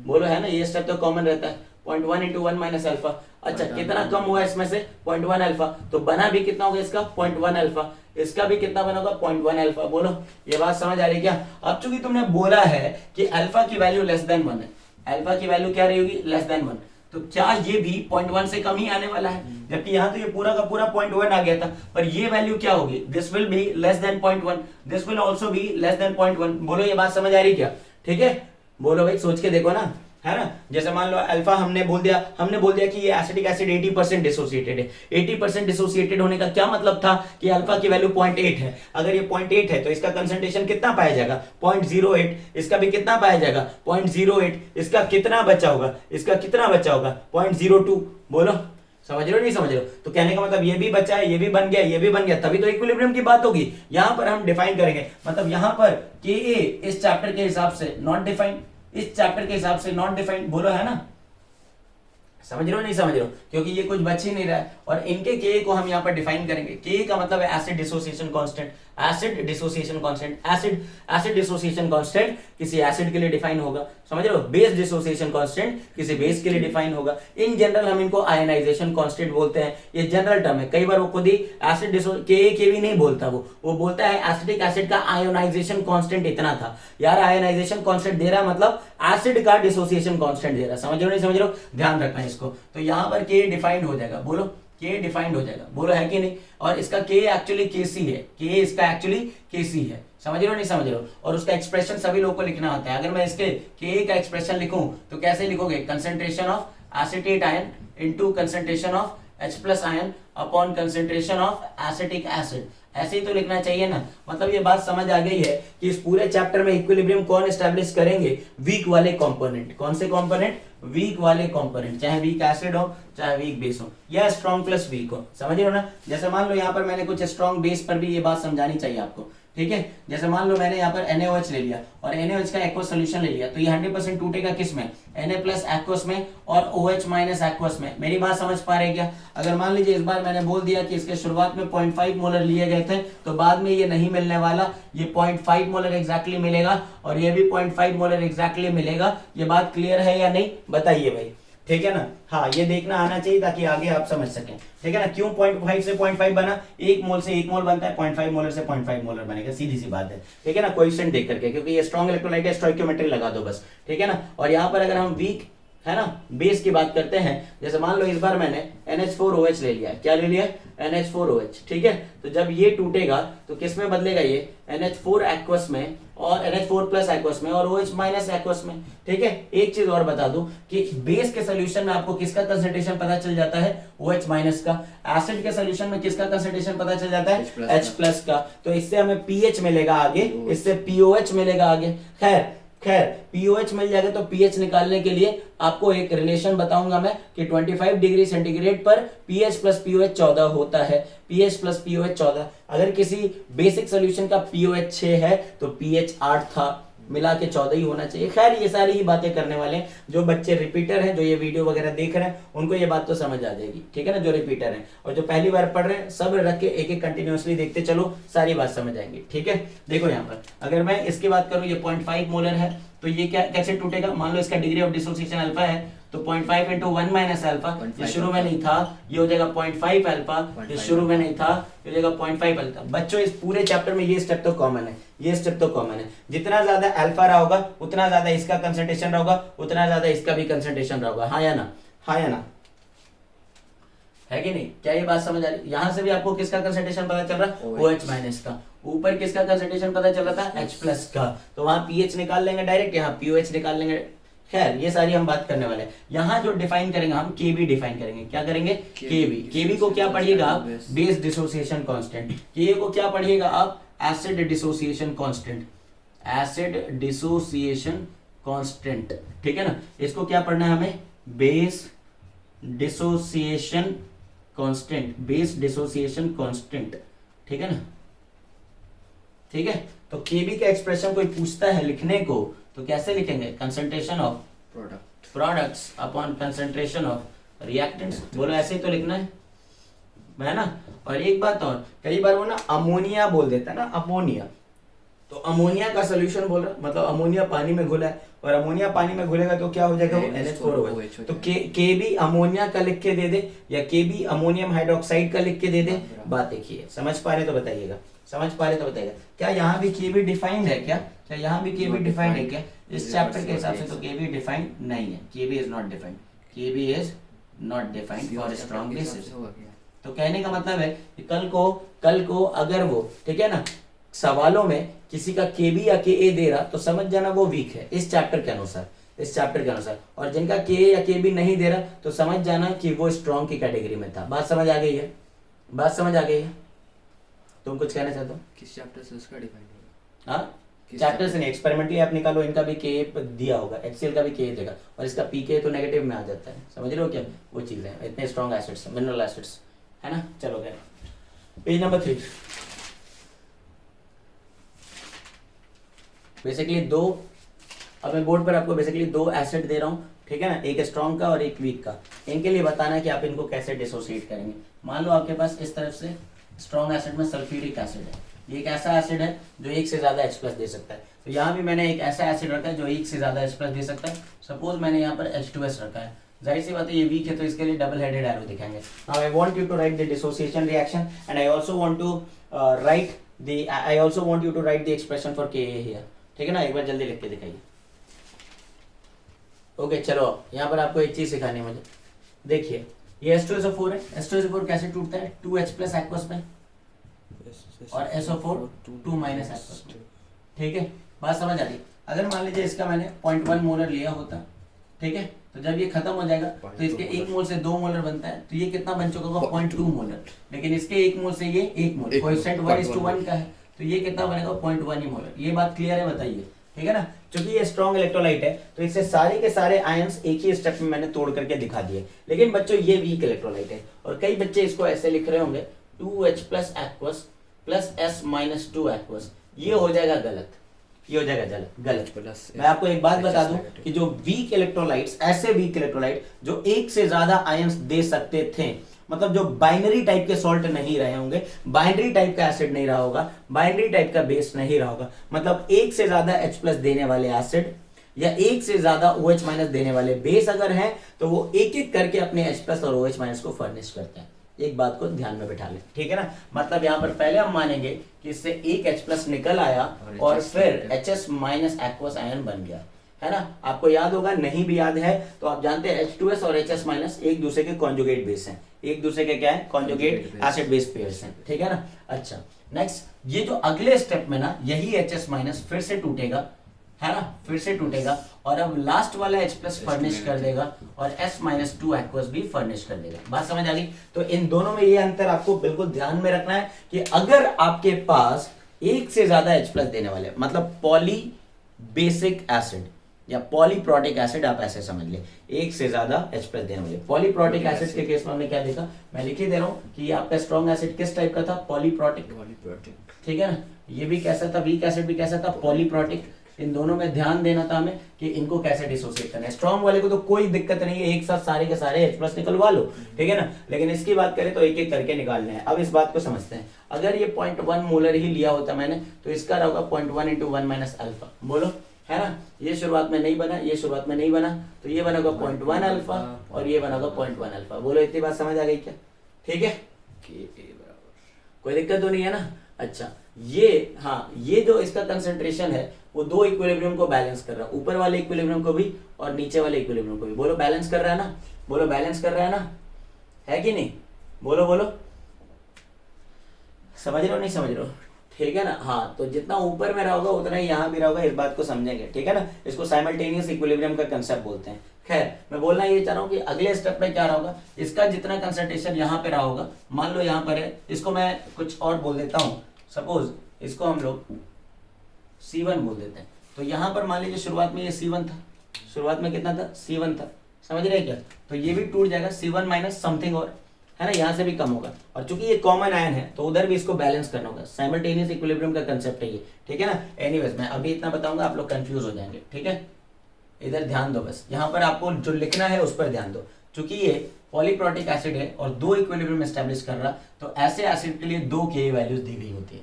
बोलो है ना, ये स्टेप तो कॉमन रहता है। 0.1 इंटू 1 माइनस अल्फा। अच्छा, कितना कम हुआ इसमें से? 0.1 अल्फा। तो बना भी कितना होगा इसका? 0.1 अल्फा। इसका भी कितना बना होगा? 0.1 अल्फा। बोलो ये बात समझ आ रही है क्या? अब चूंकि तुमने बोला है कि अल्फा की वैल्यू लेस देन 1 है, अल्फा की वैल्यू क्या रहेगी? Less than 1। तो क्या ये भी 0.1 से कम ही आने वाला है? जबकि यहाँ तो ये पूरा का पूरा 0.1 आ गया था, पर ये वैल्यू क्या होगी? This will be less than 0.1, this will also be less than 0.1। बोलो ये बात समझ आ रही क्या? ठीक है। बोलो भाई, सोच के देखो ना, है ना। जैसे मान लो अल्फा हमने बोल दिया कि ये एसिटिक एसिड 80% डिसोसिएटेड है। 80% डिसोसिएटेड होने का क्या मतलब था? कि अल्फा की वैल्यू 0.8 है। अगर ये 0.8 है तो इसका कंसंट्रेशन कितना पाया जाएगा? 0.08। इसका भी कितना पाया जाएगा? 0.08। इसका कितना बचा होगा? 0.02। बोलो समझ रहे हो नहीं समझ रहे हो? तो कहने का मतलब ये भी बचा है, ये भी बन गया, ये भी बन गया, तभी तो इक्विलिब्रियम की बात होगी। यहां पर हम डिफाइन करेंगे, मतलब यहां पर के इस चैप्टर के हिसाब से नॉट डिफाइंड, इस चैप्टर के हिसाब से नॉट डिफाइंड। बोलो है ना, समझ रहे हो नहीं समझ रहे हो? क्योंकि ये कुछ बच ही नहीं रहा है और इनके के को हम यहाँ पर डिफाइन करेंगे। के का मतलब है acid dissociation constant. Acid dissociation constant, acid dissociation constant किसी एसिड के लिए डिफाइन होगा, समझ रहे हो। बेस डिसोसिएशन कांस्टेंट किसी बेस के लिए डिफाइन होगा। इन जनरल हम इनको आयनाइजेशन कांस्टेंट बोलते हैं, ये जनरल टर्म है। कई बार वो खुद ही एसिड के भी नहीं बोलता, वो बोलता है एसिटिक एसिड का आयोनाइजेशन कांस्टेंट इतना था। यार आयोनाइजेशन कांस्टेंट दे रहा मतलब एसिड का डिसोसिएशन कांस्टेंट दे रहा, समझ रहे हो नहीं समझ रहे हो, ध्यान रखना है इसको। तो यहां पर के डिफाइंड हो जाएगा, बोलो के डिफाइंड हो जाएगा, बोलो है कि नहीं। और इसका के एक्चुअली केसी है, के इसका एक्चुअली केसी है, समझ रहे हो नहीं समझ रहे हो। और उसका एक्सप्रेशन सभी लोगों को लिखना होता है। अगर मैं इसके के का एक्सप्रेशन लिखूं तो कैसे लिखोगे, concentration of acetate ion into concentration of H+ ion upon concentration of acetic acid, ऐसे ही तो लिखना चाहिए ना। मतलब ये बात समझ आ गई है कि इस पूरे चैप्टर में इक्विलिब्रियम कौन एस्टैब्लिश करेंगे, वीक वाले कंपोनेंट। कौन से कंपोनेंट, वीक वाले कंपोनेंट, चाहे वीक एसिड हो चाहे वीक बेस हो या स्ट्रॉन्ग प्लस वीक हो, समझ रहे हो ना। जैसे मान लो यहाँ पर मैंने कुछ स्ट्रॉन्ग बेस पर भी ये बात समझानी चाहिए आपको, ठीक है। जैसे मान लो मैंने यहाँ पर NaOH ले लिया और NaOH का एक्वस सोल्यूशन ले लिया, तो ये 100% टूटेगा किस में, Na+ एक्वस में और OH- एक्वस में। मेरी बात समझ पा रहे क्या। अगर मान लीजिए इस बार मैंने बोल दिया कि इसके शुरुआत में 0.5 मोलर लिए गए थे, तो बाद में ये नहीं मिलने वाला, ये 0.5 मोलर एग्जैक्टली मिलेगा और ये भी 0.5 मोलर एग्जैक्टली मिलेगा। ये बात क्लियर है या नहीं, बताइए भाई, ठीक है ना। हाँ, ये देखना आना चाहिए ताकि आगे आप समझ सकें, ठीक है ना। क्यों 0.5 से 0.5 बना, 1 मोल से 1 मोल बनता है, 0.5 मोलर से 0.5 मोलर बनेगा, सीधी सी बात है, ठीक है ना। कोएफिशिएंट देख करके, क्योंकि ये स्ट्रॉन्ग इलेक्ट्रोलाइट है, स्टोइकियोमेट्री लगा दो बस, ठीक है ना। और यहाँ पर अगर हम वीक है ना बेस की बात करते हैं, जैसे मान लो इस बार मैंने NH4OH ले लिया, क्या ले लिया, NH4OH, ठीक है। तो जब ये टूटेगा तो किस में बदलेगा, ये NH4 एक्वस में और NH4+ एक्वस में और OH- एक्वस में, ठीक है। एक चीज और बता दूं कि बेस के सोल्यूशन में आपको किसका कंसंट्रेशन पता चल जाता है, OH- का। एसिड के सोल्यूशन में किसका कंसंट्रेशन पता चल जाता है, H+ का। तो इससे हमें pH मिलेगा आगे, इससे POH मिलेगा आगे। खैर पीओएच मिल जाएगा तो पीएच निकालने के लिए आपको एक रिलेशन बताऊंगा मैं कि 25 डिग्री सेंटीग्रेड पर पीएच प्लस पीओएच 14 होता है। पीएच प्लस पीओएच 14, अगर किसी बेसिक सोल्यूशन का पीओएच 6 है तो पीएच 8 था, मिला के 14 ही होना चाहिए। खैर ये सारी ही बातें करने वाले हैं। जो बच्चे रिपीटर हैं, जो ये वीडियो वगैरह देख रहे हैं, उनको ये बात तो समझ आ जाएगी, ठीक है ना। जो रिपीटर हैं और जो पहली बार पढ़ रहे हैं, सब रख के एक एक कंटिन्यूअसली देखते चलो, सारी बात समझ आएंगी, ठीक है। देखो यहाँ पर अगर मैं इसकी बात करूँ, ये 0.5 मोलर है, तो ये क्या कैसे टूटेगा। मान लो इसका डिग्री ऑफ डिसोसिएशन अल्फा है, तो 0.5 × 1 - अल्फा, ये शुरू में नहीं था, ये हो जाएगा 0.5 अल्फा, ये शुरू में नहीं था, ये हो जाएगा 0.5 अल्फा। बच्चों इस पूरे चैप्टर में ये स्टेप तो कॉमन है, ये स्टेप तो कॉमन है। जितना ज्यादा अल्फा रहा होगा उतना ज्यादा इसका कंसंट्रेशन होगा, उतना ज्यादा इसका भी कंसंट्रेशन होगा। हाँ या ना, हाँ या ना, है कि नहीं। क्या ये बात समझ आ रही है। यहां से भी आपको किसका कंसंट्रेशन पता चल रहा है, OH- का। ऊपर किसका कंसंट्रेशन पता चल रहा था, H+ का। तो वहां पीएच निकाल लेंगे डायरेक्ट, यहाँ पीओएच निकाल लेंगे। खैर ये सारी हम बात करने वाले हैं। यहाँ जो डिफाइन करेंगे हम केबी डिफाइन करेंगे। क्या करेंगे, केबी को क्या पढ़िएगा आप, बेस डिसोसिएशन कांस्टेंट। के को क्या पढ़िएगा आप, acid dissociation constant, acid dissociation constant, ठीक है ना। इसको क्या पढ़ना है हमें, base dissociation constant, base dissociation constant, ठीक है ना। ठीक है, तो केबी का एक्सप्रेशन कोई पूछता है लिखने को तो कैसे लिखेंगे, concentration of products upon concentration of reactants. बोलो ऐसे ही तो लिखना है ना। और एक बात और, कई बार वो ना अमोनिया बोल देता है ना, अमोनिया, तो अमोनिया का सोल्यूशन बोल रहा, मतलब अमोनिया पानी में घुला है, और अमोनिया पानी में घुलेगा तो क्या हो जाएगा, वो NH4OH। तो केबी अमोनिया का लिख के दे दे या केबी अमोनियम हाइड्रोक्साइड का लिख के दे दे। बात एक ही है, समझ पा रहे तो बताइएगा, समझ पा रहे तो बताइएगा। क्या यहाँ भी केबी डिफाइंड है, क्या यहाँ भी केबी डिफाइंड है क्या, इस चैप्टर के हिसाब से तो केबी डिफाइंड नहीं है, KB is not defined, KB is not defined for strong bases. तो कहने का मतलब है कि कल को अगर वो, ठीक है ना, सवालों में किसी का केबी या के दे रहा तो समझ जाना वो वीक है इस चैप्टर के अनुसार, और जिनका के या केबी नहीं दे रहा तो समझ जाना कि वो स्ट्रॉन्ग की कैटेगरी में था। बात समझ आ गई है, तुम कुछ कहना चाहते हो, किस चैप्टर से उसका डिफाइन होगा। हाँ, चैप्टर से नहीं, एक्सपेरिमेंटली आप निकालो, इनका भी के दिया होगा, एक्सीएल का भी के देगा, और इसका पीके तो नेगेटिव में आ जाता है, समझ रहे हो क्या, वो चीजें हैं, इतने स्ट्रॉन्ग एसिड्स, मिनरल एसिड्स, है ना। चलो गए पेज नंबर 3। बेसिकली दो, अब मैं बोर्ड पर आपको बेसिकली 2 एसिड दे रहा हूँ, ठीक है ना, एक स्ट्रॉन्ग का और एक वीक का। इनके लिए बताना है कि आप इनको कैसे डिसोसिएट करेंगे। मान लो आपके पास इस तरफ से स्ट्रॉन्ग एसिड में सल्फ्यूरिक एसिड है, ये एक ऐसा एसिड है जो एक से ज्यादा H+ दे सकता है। तो यहाँ भी मैंने एक ऐसा एसिड रखा है जो एक से ज्यादा H+ दे सकता है। सपोज मैंने यहाँ पर H2S रखा है, जाहिर सी बात है ये वीक है तो इसके लिए डबल हेडेड एरो दिखाएंगे। Now I want you to write the dissociation reaction and I also want to write the expression for Ka here, ठीक है ना। एक बार जल्दी लिख के दिखाइए। ओके चलो, यहाँ पर आपको एक चीज सिखानी है मुझे। देखिए ये H2SO4 है, H2SO4 कैसे टूटता है, 2H+ एक्वस में और SO4 2- एक्वस में, ठीक है। बात समझ आ रही। अगर मान लीजिए इसका मैंने 0.1 मोलर लिया होता, ठीक है, तो जब ये खत्म हो जाएगा तो इसके 1 मोल से 2 मोलर बनता है, तो ये कितना बन चुका होगा 0.2 मोलर। लेकिन इसके 1 मोल से ये 1 मोल, कोएफिशिएंट 1:1 का है, तो ये कितना बनेगा 0.1 ही मोलर। ये बात क्लियर है, बताइए, ठीक है ना। क्योंकि ये स्ट्रॉन्ग इलेक्ट्रोलाइट है तो इससे सारे के सारे आयंस एक ही स्टेप में मैंने तोड़ करके दिखा दिए। लेकिन बच्चों ये वीक इलेक्ट्रोलाइट है और कई बच्चे इसको ऐसे लिख रहे होंगे 2H+ aqueous plus S-2 aqueous, ये हो जाएगा गलत, ये हो जाएगा गलत। मैं आपको एक बात बता दूं कि जो वीक इलेक्ट्रोलाइट्स, ऐसे वीक इलेक्ट्रोलाइट जो एक से ज्यादा आयंस दे सकते थे, मतलब जो बाइनरी टाइप के सॉल्ट नहीं रहे होंगे, बाइनरी टाइप का एसिड नहीं रहा होगा, बाइनरी टाइप का बेस नहीं रहा होगा, मतलब एक से ज्यादा H+ देने वाले एसिड या एक से ज्यादा OH- देने वाले बेस अगर हैं तो वो एक एक करके अपने H+ और OH- को फर्निश करते हैं। एक बात को ध्यान में बिठा ले, ठीक है ना। मतलब यहाँ पर पहले हम मानेंगे कि इससे एक H+ निकल आया और फिर HS- एक्वस आयन बन गया, है ना। आपको याद होगा, नहीं भी याद है तो आप जानते हैं H2S और HS- एक दूसरे के कॉन्जुगेट बेस हैं, एक दूसरे के क्या है, कॉन्जुगेट एसिड बेस पेयर्स हैं, ठीक है ना। अच्छा नेक्स्ट, ये जो अगले स्टेप में ना यही HS- फिर से टूटेगा, है ना, फिर से टूटेगा और अब लास्ट वाला H+ फर्निश कर देगा और S-2 एक्वस भी फर्निश कर देगा। बात समझ आ गई। तो इन दोनों में ये अंतर आपको बिल्कुल ध्यान में रखना है कि अगर आपके पास एक से ज्यादा H+ देने वाले, मतलब पॉली बेसिक एसिड या पॉलीप्रोटिक एसिड, आप ऐसे समझ ले, एक से ज्यादा H+ देने वाले। पॉलीप्रोटिक एसिड के केस में हमने क्या देखा, मैं लिख ही दे रहा हूं कि आपका स्ट्रॉन्ग एसिड किस टाइप का था, पॉलीप्रोटिक, ठीक है ना। ये भी कैसा था, वीक एसिड भी कैसा था, पॉलीप्रोटिक। इन दोनों में ध्यान देना था हमें कि इनको कैसे डिसोसिएट करना है। स्ट्रॉन्ग वाले को तो कोई दिक्कत नहीं है, एक साथ सारे के सारे H+ निकलवा लो, ठीक है ना। लेकिन इसकी बात करें तो एक एक करके निकालने हैं। अब इस बात को समझते हैं। अगर ये 0.1 मोलर ही लिया होता मैंने तो इसका रहेगा 0.1 × 1 - अल्फा, बोलो, है ना। ये शुरुआत में नहीं बना, ये शुरुआत में नहीं बना, तो ये बनेगा 0.1 अल्फा और ये बनेगा 0.1 अल्फा। बोलो, इतनी बात समझ आ गई क्या, ठीक है, कोई दिक्कत तो नहीं है ना। अच्छा ये, हाँ, ये जो इसका कंसंट्रेशन है वो दो इक्विलिब्रियम को बैलेंस कर रहा है, ऊपर वाले इक्विलिब्रियम को भी और नीचे वाले इक्विलिब्रियम को भी। बोलो बैलेंस कर रहा है ना, बोलो बैलेंस कर रहा है ना, है कि नहीं, बोलो बोलो, समझ रहे हो नहीं समझ रहे हो, ठीक है ना। हाँ, तो जितना ऊपर में रहोगा उतना ही यहाँ भी रहोगा, इस बात को समझेंगे, ठीक है ना। इसको साइमल्टेनियस इक्विलिब्रियम का कंसेप्ट बोलते हैं। खैर, मैं बोलना ये चाह रहा हूँ कि अगले स्टेप में क्या रहोगा, इसका जितना कंसंट्रेशन यहाँ पे रहोगा, मान लो यहाँ पर है, इसको मैं कुछ और बोल देता हूँ, सपोज इसको हम लोग C1 बोल देते हैं। तो यहाँ पर मान लीजिए शुरुआत में ये C1 था, शुरुआत में कितना था, C1 था, समझ रहे हैं क्या। तो ये भी टूट जाएगा, C1 - समथिंग और, है ना, यहाँ से भी कम होगा। और चूंकि ये कॉमन आयन है तो उधर भी इसको बैलेंस करना होगा। साइमल्टेनियस इक्विलिब्रियम का कंसेप्ट है ये, ठीक है ना। एनीवेज, मैं अभी इतना बताऊंगा, आप लोग कंफ्यूज हो जाएंगे, ठीक है। इधर ध्यान दो, बस यहाँ पर आपको जो लिखना है उस पर ध्यान दो। चूंकि ये पॉलीप्रोटिक एसिड है और दो इक्विलिब्रियम एस्टेब्लिश कर रहा, तो ऐसे एसिड के लिए दो Ka वैल्यूज दी गई होती है।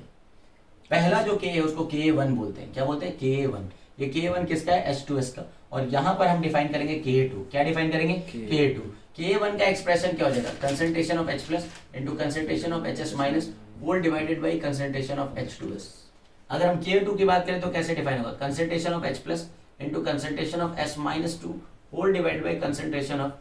पहला जो Ka है उसको Ka1 बोलते हैं। क्या बोलते हैं, Ka1। ये Ka1 किसका है, H2S का। और यहाँ पर हम डिफाइन करेंगे Ka2। क्या डिफाइन करेंगे, Ka2। Ka1 का एक्सप्रेशन क्या हो जाएगा, concentration of H+ into concentration of HS- whole divided by concentration of H2S। अगर हम Ka2 की बात करें तो कैसे डिफाइन होगा, concentration of H+ into concentration of S-2 whole divided by concentration of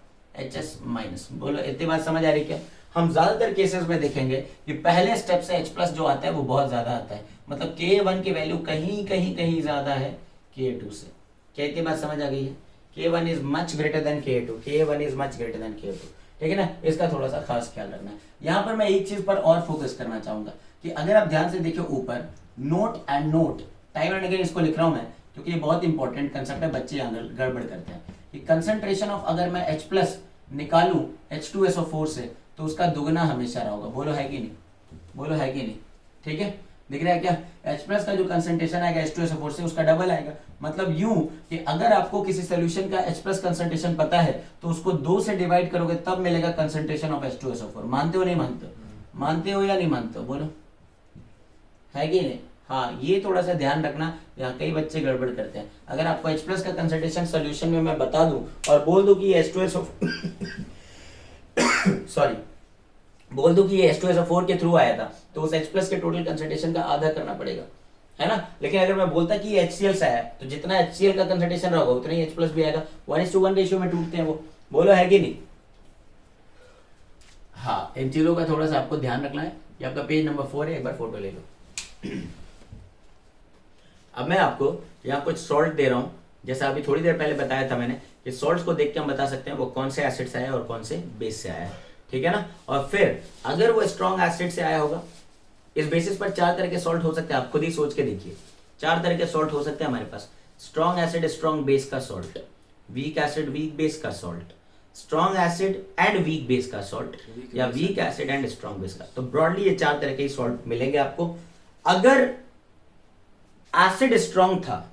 HS-। बोलो, इतनी बात समझ आ रही क्या। हम ज्यादातर केसेस में देखेंगे कि पहले स्टेप से H+ जो आता है वो बहुत ज्यादा आता है, मतलब Ka1 की वैल्यू कहीं कहीं कहीं ज्यादा है Ka2 से। क्या इतनी बात समझ आ गई है, K1 is much greater than K2, K1 is much greater than K2, ठीक है ना। इसका थोड़ा सा खास ख्याल रखना है। यहाँ पर मैं एक चीज पर और फोकस करना चाहूंगा कि अगर आप ध्यान से देखियो ऊपर note and note, time and again इसको लिख रहा हूं मैं क्योंकि ये बहुत इंपॉर्टेंट कंसेप्ट है, बच्चे गड़बड़ करते हैं कि कंसंट्रेशन ऑफ, अगर मैं H+ निकालूं H2SO4 से तो उसका दुगना हमेशा रहेगा। बोलो है कि नहीं, बोलो है कि नहीं, ठीक है। दिख रहा है क्या, H+ का जो कंसंट्रेशन आएगा H2SO4 से उसका डबल आएगा। मतलब यूं कि अगर आपको किसी सोल्यूशन का H+ कंसंट्रेशन पता है तो उसको 2 से डिवाइड करोगे तब मिलेगा कंसंट्रेशन ऑफ H2SO4। मानते हो नहीं मानते हो, मानते हो या नहीं मानते हो, बोलो, है कि नहीं? हाँ, ये थोड़ा सा ध्यान रखना, यहाँ कई बच्चे गड़बड़ करते हैं। अगर आपको H प्लस का कंसंट्रेशन सोल्यूशन में मैं बता दूं और बोल दूं कि ये H2SO सॉरी, बोल दूं कि ये H2SO4 के थ्रू आया था, तो उस H प्लस के टोटल कंसंट्रेशन का आधा करना पड़ेगा, है ना। लेकिन अगर मैं बोलता कि ये HCl से आया है, तो जितना HCl का कंसंट्रेशन रहेगा उतना ही H प्लस भी आएगा। 1:1 रेशियो में टूटते हैं वो, बोलो है कि नहीं? हाँ, इन चीजों का थोड़ा सा आपको ध्यान रखना है। ये आपका पेज नंबर 4 है, एक बार फोटो ले लो। अब मैं आपको यहाँ कुछ सॉल्ट दे रहा हूँ, जैसा अभी थोड़ी देर पहले बताया था मैंने कि सॉल्ट्स को देख के हम बता सकते हैं वो कौन से एसिड से आया और कौन से बेस से आया है, ठीक है ना। और फिर अगर वो स्ट्रॉन्ग एसिड से आया होगा, इस बेसिस पर 4 तरह के सॉल्ट हो सकते हैं, आप खुद ही सोच के देखिए। 4 तरह के सॉल्ट हो सकते हैं हमारे पास। स्ट्रॉन्ग एसिड स्ट्रॉन्ग बेस का salt, weak acid weak base का salt, strong acid and weak base का सॉल्ट, या weak acid and strong base का। तो ब्रॉडली ये 4 तरह के सॉल्ट मिलेंगे आपको। अगर एसिड स्ट्रॉन्ग था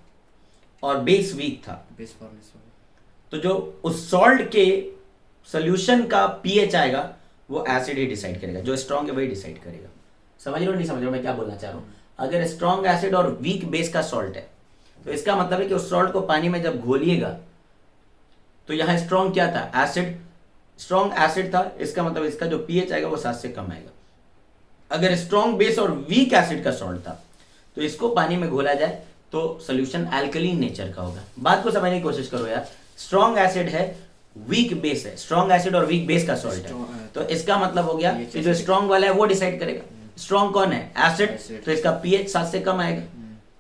और बेस वीक था, बेस फॉर्मेशन तो जो उस सॉल्ट के सॉल्यूशन का पीएच आएगा वो एसिड ही डिसाइड करेगा, जो स्ट्रॉन्ग है वही डिसाइड करेगा। समझ रहे हो नहीं समझ रहे हो मैं क्या बोलना चाह रहा हूं? अगर स्ट्रॉन्ग एसिड और वीक बेस का सॉल्ट है, तो इसका मतलब है कि उस सॉल्ट को पानी में जब घोलिएगा, तो यहां स्ट्रॉन्ग क्या था? एसिड, स्ट्रॉन्ग एसिड था, इसका मतलब इसका जो पीएच आएगा वो 7 से कम आएगा। अगर स्ट्रॉन्ग बेस और वीक एसिड का सॉल्ट था, तो इसको पानी में घोला जाए तो सोल्यूशन अल्कलीन नेचर का होगा। बात को समझने की कोशिश करो यार। स्ट्रॉन्ग एसिड है, वीक बेस है, स्ट्रॉन्ग एसिड और वीक बेस का सॉल्ट है, तो इसका मतलब हो गया कि जो स्ट्रॉन्ग वाला है वो डिसाइड करेगा। स्ट्रॉन्ग कौन है? एसिड, तो इसका पीएच 7 से कम आएगा,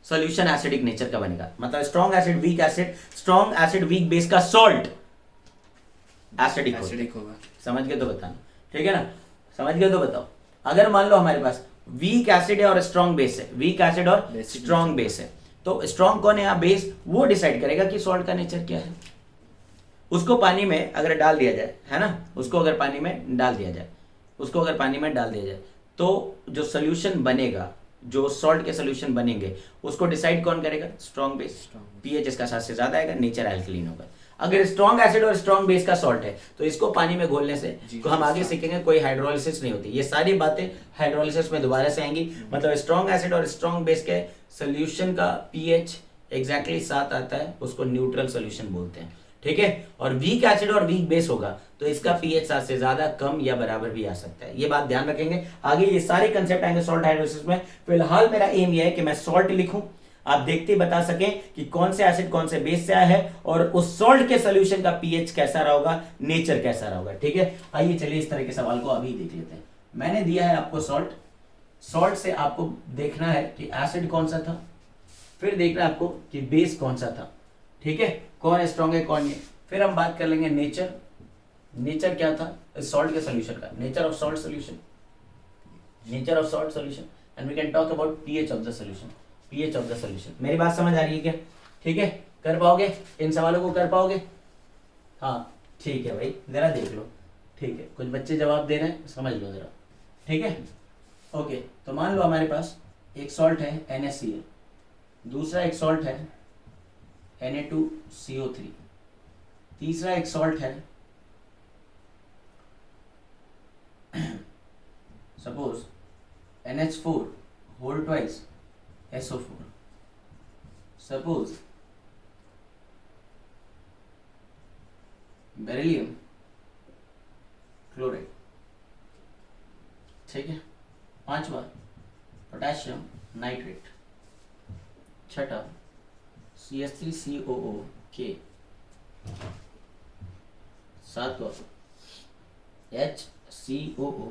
सोल्यूशन एसिडिक नेचर का बनेगा। मतलब strong acid weak acid, strong acid weak base का सॉल्ट एसिडिक होगा। समझ गए तो बताना, ठीक है ना। समझ गए तो बताओ। अगर मान लो हमारे पास वीक एसिड है और स्ट्रॉन्ग बेस है, वीक एसिड और स्ट्रॉन्ग बेस है, तो स्ट्रॉन्ग कौन है या बेस, वो डिसाइड करेगा कि सॉल्ट का नेचर क्या है। उसको पानी में अगर डाल दिया जाए, है ना, उसको अगर पानी में डाल दिया जाए, उसको अगर पानी में डाल दिया जाए, तो जो सोल्यूशन बनेगा, जो सॉल्ट के सोल्यूशन बनेंगे, उसको डिसाइड कौन करेगा? Strong base. पीएच इसका 7 से ज्यादा आएगा, नेचर अल्कलीन होगा। अगर स्ट्रॉन्ग एसिड और स्ट्रॉन्ग बेस का सॉल्ट है, तो इसको पानी में घोलने से, तो हम आगे सीखेंगे, कोई हाइड्रोलिसिस नहीं होती। ये सारी बातें हाइड्रोलिसिस में दोबारा से आएंगी। मतलब स्ट्रॉन्ग एसिड और स्ट्रॉन्ग बेस के सोल्यूशन का पीएच एग्जैक्टली 7 आता है, उसको न्यूट्रल सोल्यूशन बोलते हैं, ठीक है। और वीक एसिड और वीक बेस होगा तो इसका पीएच 7 से ज्यादा, कम या बराबर भी आ सकता है। ये बात ध्यान रखेंगे। आगे ये सारे कंसेप्ट आएंगे सॉल्ट हाइड्रोलिसिस में। फिलहाल मेरा एम ये है कि मैं सॉल्ट लिखूं, आप देखते ही बता सकें कि कौन से एसिड कौन से बेस से आया है और उस सॉल्ट के सोल्यूशन का पीएच कैसा रहा होगा, नेचर कैसा रहा होगा, ठीक है। आइए चलिए इस तरह के सवाल को अभी देख लेते हैं। मैंने दिया है आपको सॉल्ट, सॉल्ट से आपको देखना है कि एसिड कौन सा था, फिर देखना है आपको कि बेस कौन सा था, ठीक है, कौन स्ट्रॉन्ग है कौन नहीं। फिर हम बात कर लेंगे नेचर, नेचर क्या था सॉल्ट के सोल्यूशन का, nature of salt solution, nature of salt solution, and we can talk about pH of the solution, pH of the solution. मेरी बात समझ आ रही है क्या? ठीक है, कर पाओगे इन सवालों को, कर पाओगे? हाँ ठीक है भाई, जरा देख लो, ठीक है। कुछ बच्चे जवाब दे रहे हैं, समझ लो जरा, ठीक है। ओके, तो मान लो हमारे पास एक सॉल्ट है NaCl, दूसरा एक सॉल्ट है Na2CO3, तीसरा एक सॉल्ट है suppose NH4 whole twice SO4, suppose beryllium chloride, ठीक है। पांचवा पोटेशियम नाइट्रेट, छठा CH3COOK, सातवा HCOO,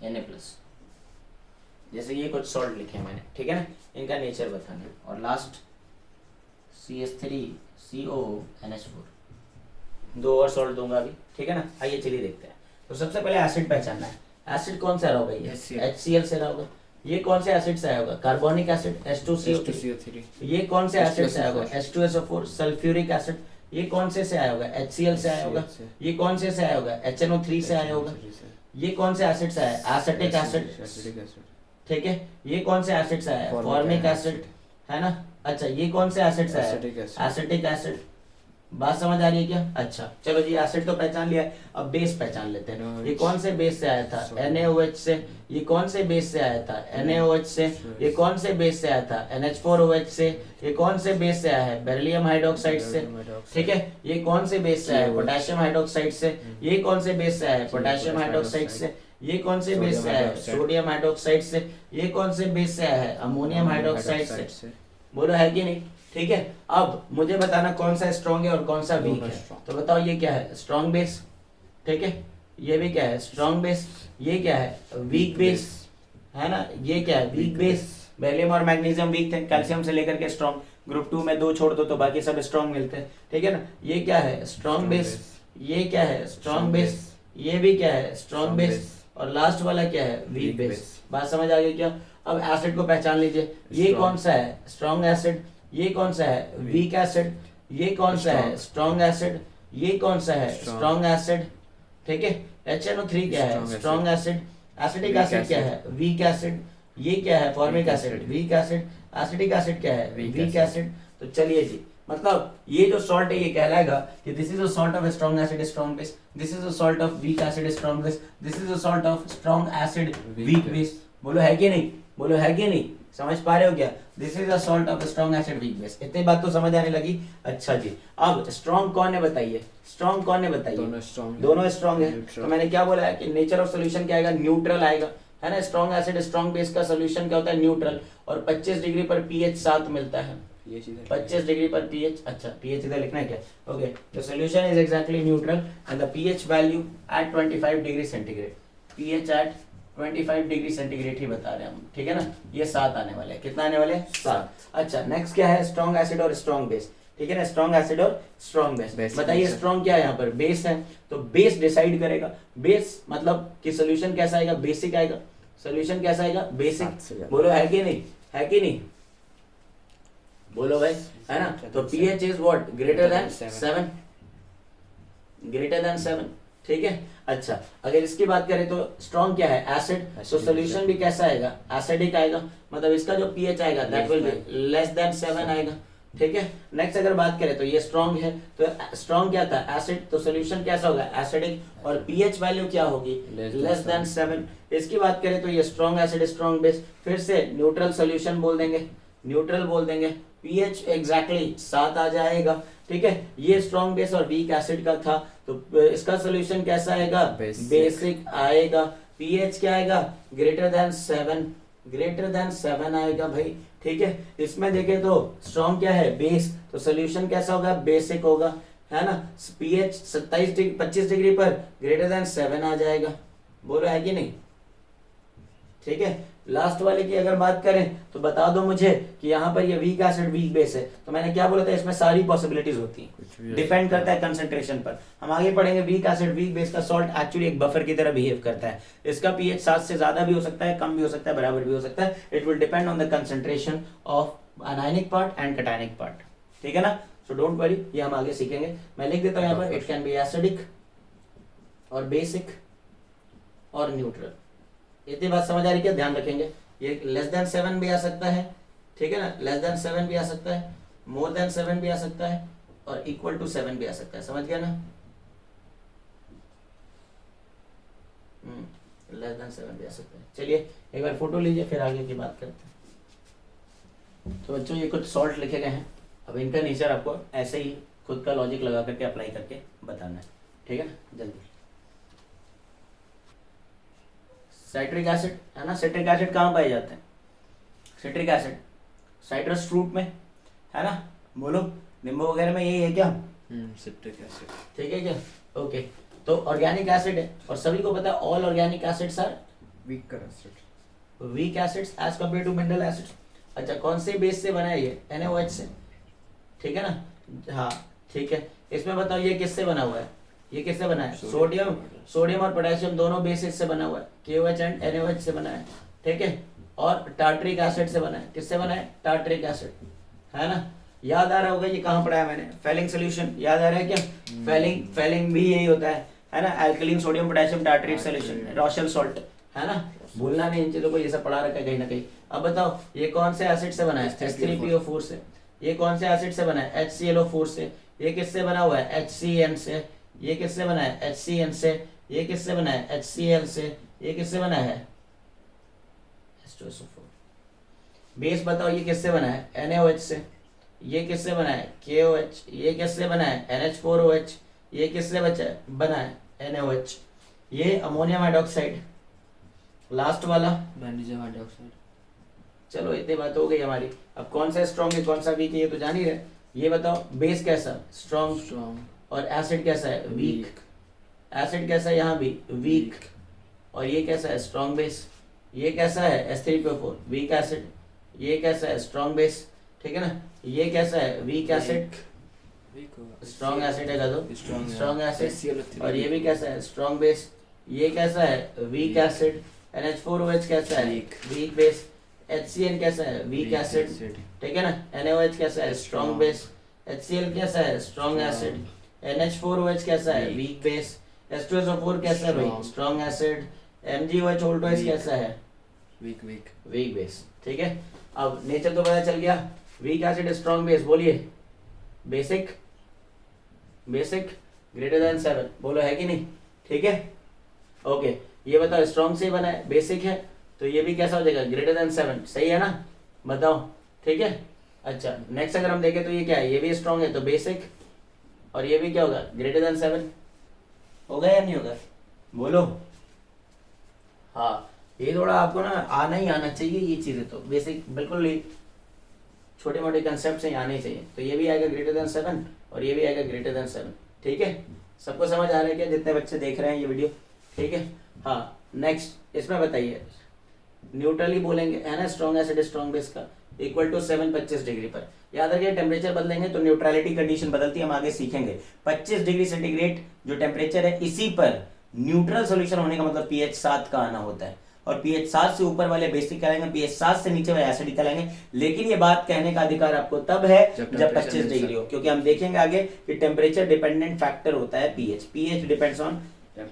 Na+। जैसे ये कुछ सॉल्ट लिखे हैं मैंने, ठीक है ना, इनका नेचर बताना है। और लास्ट CH3COONH4, 2 और सॉल्ट दूंगा अभी, ठीक है ना। आइए चलिए देखते हैं। तो सबसे पहले एसिड पहचानना है। एसिड कौन सा रहा होगा? ये HCl से रहा होगा। ये कौन से एसिड से आया होगा? Carbonic acid H2CO3। ये कौन से एसिड से आया होगा? H2SO4। सल्फ्यूरिक एसिड ये कौन से आया होगा? HCl से आया होगा। ये कौन से आया होगा? HNO3 से आया होगा। ये कौन से एसिड से आया? एसिटिक एसिड, ठीक है। ये कौन से एसिड से आया? फॉर्मिक एसिड, है ना। अच्छा, ये कौन से एसिड से आया? Acetic acid. बात समझ आ रही है क्या? अच्छा चलो जी, एसिड तो पहचान लिया है, अब बेस पहचान लेते हैं। NaOH ये कौन से बेस से आया था? Sodium. NaOH से। ये कौन से बेस से आया था? NaOH से। ये कौन से बेस से आया था? NH4OH से। ये कौन से बेस से आया है? बेरिलियम हाइड्रोक्साइड से। Beryllium hydroxide. ठीक है, ये कौन से बेस से आया है? COH. पोटेशियम हाइड्रोक्साइड से। ये कौन से बेस से आया है? Potassium potassium hydroxide hydroxide. से। ये कौन से बेस से Sodium आया है? hydroxide. सोडियम हाइड्रोक्साइड से। ये कौन से बेस से आया है? अमोनियम हाइड्रोक्साइड से। बोलो है कि नहीं? ठीक है, अब मुझे बताना कौन सा स्ट्रॉन्ग है और कौन सा वीक दोनों है। strong. तो बताओ ये क्या है? Strong base. ठीक है, ये भी क्या है? Strong base. ये क्या है? वीक बेस, है ना? ये क्या है? Weak base. बेरिलियम और मैग्नीशियम वीक थे, कैल्शियम से लेकर के स्ट्रॉन्ग। ग्रुप 2 में 2 छोड़ दो तो बाकी सब स्ट्रॉन्ग मिलते हैं। ठीक है ना? ये क्या है? Strong base. ये क्या है? Strong base. ये भी क्या है? Strong base. और लास्ट वाला क्या है? Weak Weak base. base. बात समझ आ गई क्या? अब एसिड को पहचान लीजिए। ये Strong. कौन सा है? Strong acid. ये कौन सा है? Weak acid. ये कौन सा है? Strong acid. ये कौन सा है? Strong. Strong acid. ठीक है, HNO3 क्या है? Strong acid. Strong acid. Acetic Weak acid क्या acid. है? Weak acid. ये क्या है? Formic Weak acid. acid. Weak acid. Acetic acid क्या है? Weak weak acid. एसिड। तो चलिए जी, मतलब ये जो सॉल्ट है ये कहलाएगा कि this is a salt of strong acid strong base, this is a salt of weak acid strong base, this is a salt of strong acid weak base. बोलो है कि नहीं? बोलो है कि नहीं? समझ पा रहे हो क्या? This is a salt of strong acid weak base. इतनी बात तो समझ आने लगी? अच्छा जी, अब स्ट्रॉन्ग कौन है बताइए? स्ट्रॉन्ग कौन है बताइए? दोनों strong. दोनों स्ट्रॉन्ग है। Neutral. तो मैंने क्या बोला है कि नेचर ऑफ सोल्यूशन क्या आएगा? न्यूट्रल आएगा, है ना? स्ट्रॉन्ग एसिड स्ट्रॉन्ग बेस का सोल्यूशन क्या होता है? न्यूट्रल। और 25 डिग्री पर pH 7 मिलता है। ये चीज़ है. 25 डिग्री पर pH, अच्छा pH इधर लिखना है क्या? Okay, the solution is exactly neutral and the pH value at 25 degree centigrade. pH at 25 degree centigrade ही बता रहे हैं हम, ठीक है ना? ये 7 आने वाले हैं। कितना आने वाले हैं? 7। अच्छा, नेक्स्ट क्या है? स्ट्रॉन्ग एसिड और स्ट्रॉन्ग बेस। ठीक है ना? स्ट्रॉन्ग एसिड और स्ट्रॉन्ग बेस। Basic बताइए base है. स्ट्रॉन्ग क्या है यहाँ पर? बेस है। तो बेस डिसाइड करेगा। बेस मतलब कि सोल्यूशन कैसा आएगा? बेसिक आएगा। सोल्यूशन कैसा आएगा? बेसिक। 7 से ज़्यादा. बोलो है कि नहीं? है कि नहीं? बोलो भाई, है ना? तो pH is what? Greater than 7। Greater than 7, ठीक है? अच्छा, अगर इसकी बात करें तो स्ट्रॉन्ग क्या है? एसिड। तो Acidic सोल्यूशन भी कैसा आएगा? एसिडिक आएगा। मतलब इसका जो pH आएगा that will be less than 7 आएगा। ठीक है, नेक्स्ट अगर बात करें तो ये स्ट्रॉन्ग है, तो स्ट्रॉन्ग क्या था? एसिड। तो सोल्यूशन कैसा होगा? एसिडिक। और pH वैल्यू क्या होगी? Less than 7। इसकी बात करें तो ये स्ट्रॉन्ग एसिड स्ट्रॉन्ग बेस, फिर से न्यूट्रल सोल्यूशन बोल देंगे, न्यूट्रल बोल देंगे। pH एग्जैक्टली 7 आ जाएगा। ठीक है, ये स्ट्रॉन्ग बेस और वीक एसिड का था, तो इसका सोल्यूशन कैसा आएगा? Basic. बेसिक आएगा। pH क्या आएगा? Greater than 7। ग्रेटर देन 7 आएगा भाई। ठीक है, इसमें देखें तो स्ट्रॉन्ग क्या है? बेस। तो सोल्यूशन कैसा होगा? बेसिक होगा, है ना? pH 27 डिग्री 25 डिग्री पर ग्रेटर देन 7 आ जाएगा। बोलो है कि नहीं? ठीक है, लास्ट वाले की अगर बात करें तो बता दो मुझे कि यहाँ पर ये वीक एसिड वीक बेस है, तो मैंने क्या बोला था? इसमें सारी पॉसिबिलिटीज होती कुछ भी हैं, हो डिपेंड सकता करता है कंसंट्रेशन पर। हम आगे पढ़ेंगे वीक एसिड वीक बेस का सॉल्ट एक्चुअली एक बफर की तरह बिहेव करता है। इसका pH 7 से ज्यादा भी हो सकता है, कम भी हो सकता है, बराबर भी हो सकता है। It will depend on the concentration of anionic part and cationic part. ठीक है ना? सो डोंट वरी, ये हम आगे सीखेंगे। मैं लिख देता हूँ यहाँ पर, इट कैन बी एसिडिक और बेसिक और न्यूट्रल। इतनी बात समझ आ रही है क्या? ध्यान रखेंगे, ये लेस देन 7 भी आ सकता है, ठीक है ना? लेस देन 7 भी आ सकता है, मोर देन 7 भी आ सकता है, और इक्वल टू 7 भी आ सकता है। समझ गया ना? लेस देन 7 भी आ सकता है। चलिए एक बार फोटो लीजिए, फिर आगे की बात करते हैं। तो बच्चों ये कुछ सॉल्ट लिखे गए हैं, अब इनका नेचर आपको ऐसे ही खुद का लॉजिक लगा करके अप्लाई करके बताना है, ठीक है ना? जल्दी। साइट्रिक एसिड, है ना? साइट्रिक एसिड कहाँ पाए जाते हैं? साइट्रिक एसिड साइट्रस फ्रूट में, है ना? बोलो, नींबू वगैरह में यही है क्या? Citric acid. ठीक है क्या? ओके, तो ऑर्गेनिक एसिड है, और सभी को पता है all organic acids are weaker acid. Weak acids as compare to mineral acids. अच्छा, कौन से बेस से बना है ये? NaOH से, ठीक है ना? हाँ ठीक है, इसमें बताओ ये किससे बना हुआ है? ये किससे बना है? सोडियम। सोडियम और पोटेशियम दोनों बेसिस से बना हुआ है, KOH एंड NaOH से बना है, ठीक है? और टार्ट्रिक एसिड से बना है। किससे बना है? टार्ट्रिक एसिड, है ना? याद आ रहा होगा ये कहाँ पढ़ाया मैंने? फेलिंग सोल्यूशन, याद आ रहा है क्या? फेलिंग भी यही होता है ना? Alkaline sodium potassium tartrate solution, Rochelle salt, है ना? भूलना नहीं इन चीजों को, ये सब पढ़ा रखा है कहीं ना कहीं। अब बताओ ये कौन से एसिड से बना है? H3PO4 से। ये कौन से एसिड से बना है? HClO4 से। ये किससे बना हुआ है HCN से, ये किससे बना है HCN से, ये किससे बना है HCl से, ये किससे बना है H2SO4। बेस बताओ ये किससे बना है NaOH से, ये किससे बना है KOH, ये किससे बना है NH4OH, ये किससे बना है NaOH, ये अमोनियम हाइड्रोक्साइड लास्ट वाला। Magnesium hydroxide. चलो इतनी बात हो गई हमारी। अब कौन सा स्ट्रॉन्ग है कौन सा वीक है ये तो जान ही रहे। ये बताओ बेस कैसा स्ट्रॉन्ग स्ट्रॉन्ग और एसिड कैसा है वीक। एसिड कैसा है यहाँ भी वीक, और ये कैसा है स्ट्रॉन्ग बेस। ये कैसा है H3PO4 वीक एसिड, ये कैसा है स्ट्रॉन्ग बेस, ठीक है ना। ये कैसा है वीक एसिड, स्ट्रॉन्ग एसिड है तो स्ट्रॉन्ग एसिड, और ये भी कैसा है स्ट्रॉन्ग बेस। ये कैसा है वीक एसिड। NH4OH कैसा है वीक बेस। HCl कैसा है वीक एसिड, ठीक है ना। NaOH कैसा है स्ट्रॉन्ग बेस। HCl कैसा है स्ट्रॉन्ग एसिड। NH4OH कैसा है वीक बेस। H2SO4 कैसा है भाई स्ट्रॉन्ग एसिड। MgOH ऑल्टोइस कैसा है वीक वीक बेस, ठीक है। अब नेचर तो पता चल गया, वीक एसिड स्ट्रॉन्ग बेस, बोलिए बेसिक बेसिक ग्रेटर देन 7, बोलो है कि नहीं, ठीक है ओके। ये बताओ स्ट्रॉन्ग से ही बना है बेसिक है तो ये भी कैसा हो जाएगा ग्रेटर देन 7, सही है ना, बताओ ठीक है। अच्छा नेक्स्ट अगर हम देखें तो ये क्या है, ये भी स्ट्रॉन्ग है तो बेसिक, और ये भी क्या होगा ग्रेटर देन 7 होगा या नहीं होगा, बोलो। हाँ ये थोड़ा आपको ना आना ही आना चाहिए ये चीजें, तो बेसिक बिल्कुल ही छोटे मोटे कंसेप्ट से आने चाहिए। तो ये भी आएगा ग्रेटर देन 7 और ये भी आएगा ग्रेटर देन 7, ठीक है। सबको समझ आ रहा है क्या जितने बच्चे देख रहे हैं ये वीडियो, ठीक है। हाँ नेक्स्ट इसमें बताइए, न्यूट्रली बोलेंगे है ना, स्ट्रॉन्ग एसिड स्ट्रॉन्ग बेस का इक्वल टू 725 डिग्री पर। याद रखिए टेम्परेचर बदलेंगे तो न्यूट्रलिटी कंडीशन बदलती है, हम आगे सीखेंगे। 25 डिग्री सेंटीग्रेड जो टेम्परेचर है इसी पर न्यूट्रल सोल्यूशन होने का मतलब pH 7 का आना होता है, और pH 7 से ऊपर वाले बेसिक कहलाएंगे, pH 7 से नीचे वाले एसिडिक कहलाएंगे। लेकिन ये बात कहने का अधिकार आपको तब है जब 25 डिग्री हो, क्योंकि हम देखेंगे आगे कि टेम्परेचर डिपेंडेंट फैक्टर होता है pH depends on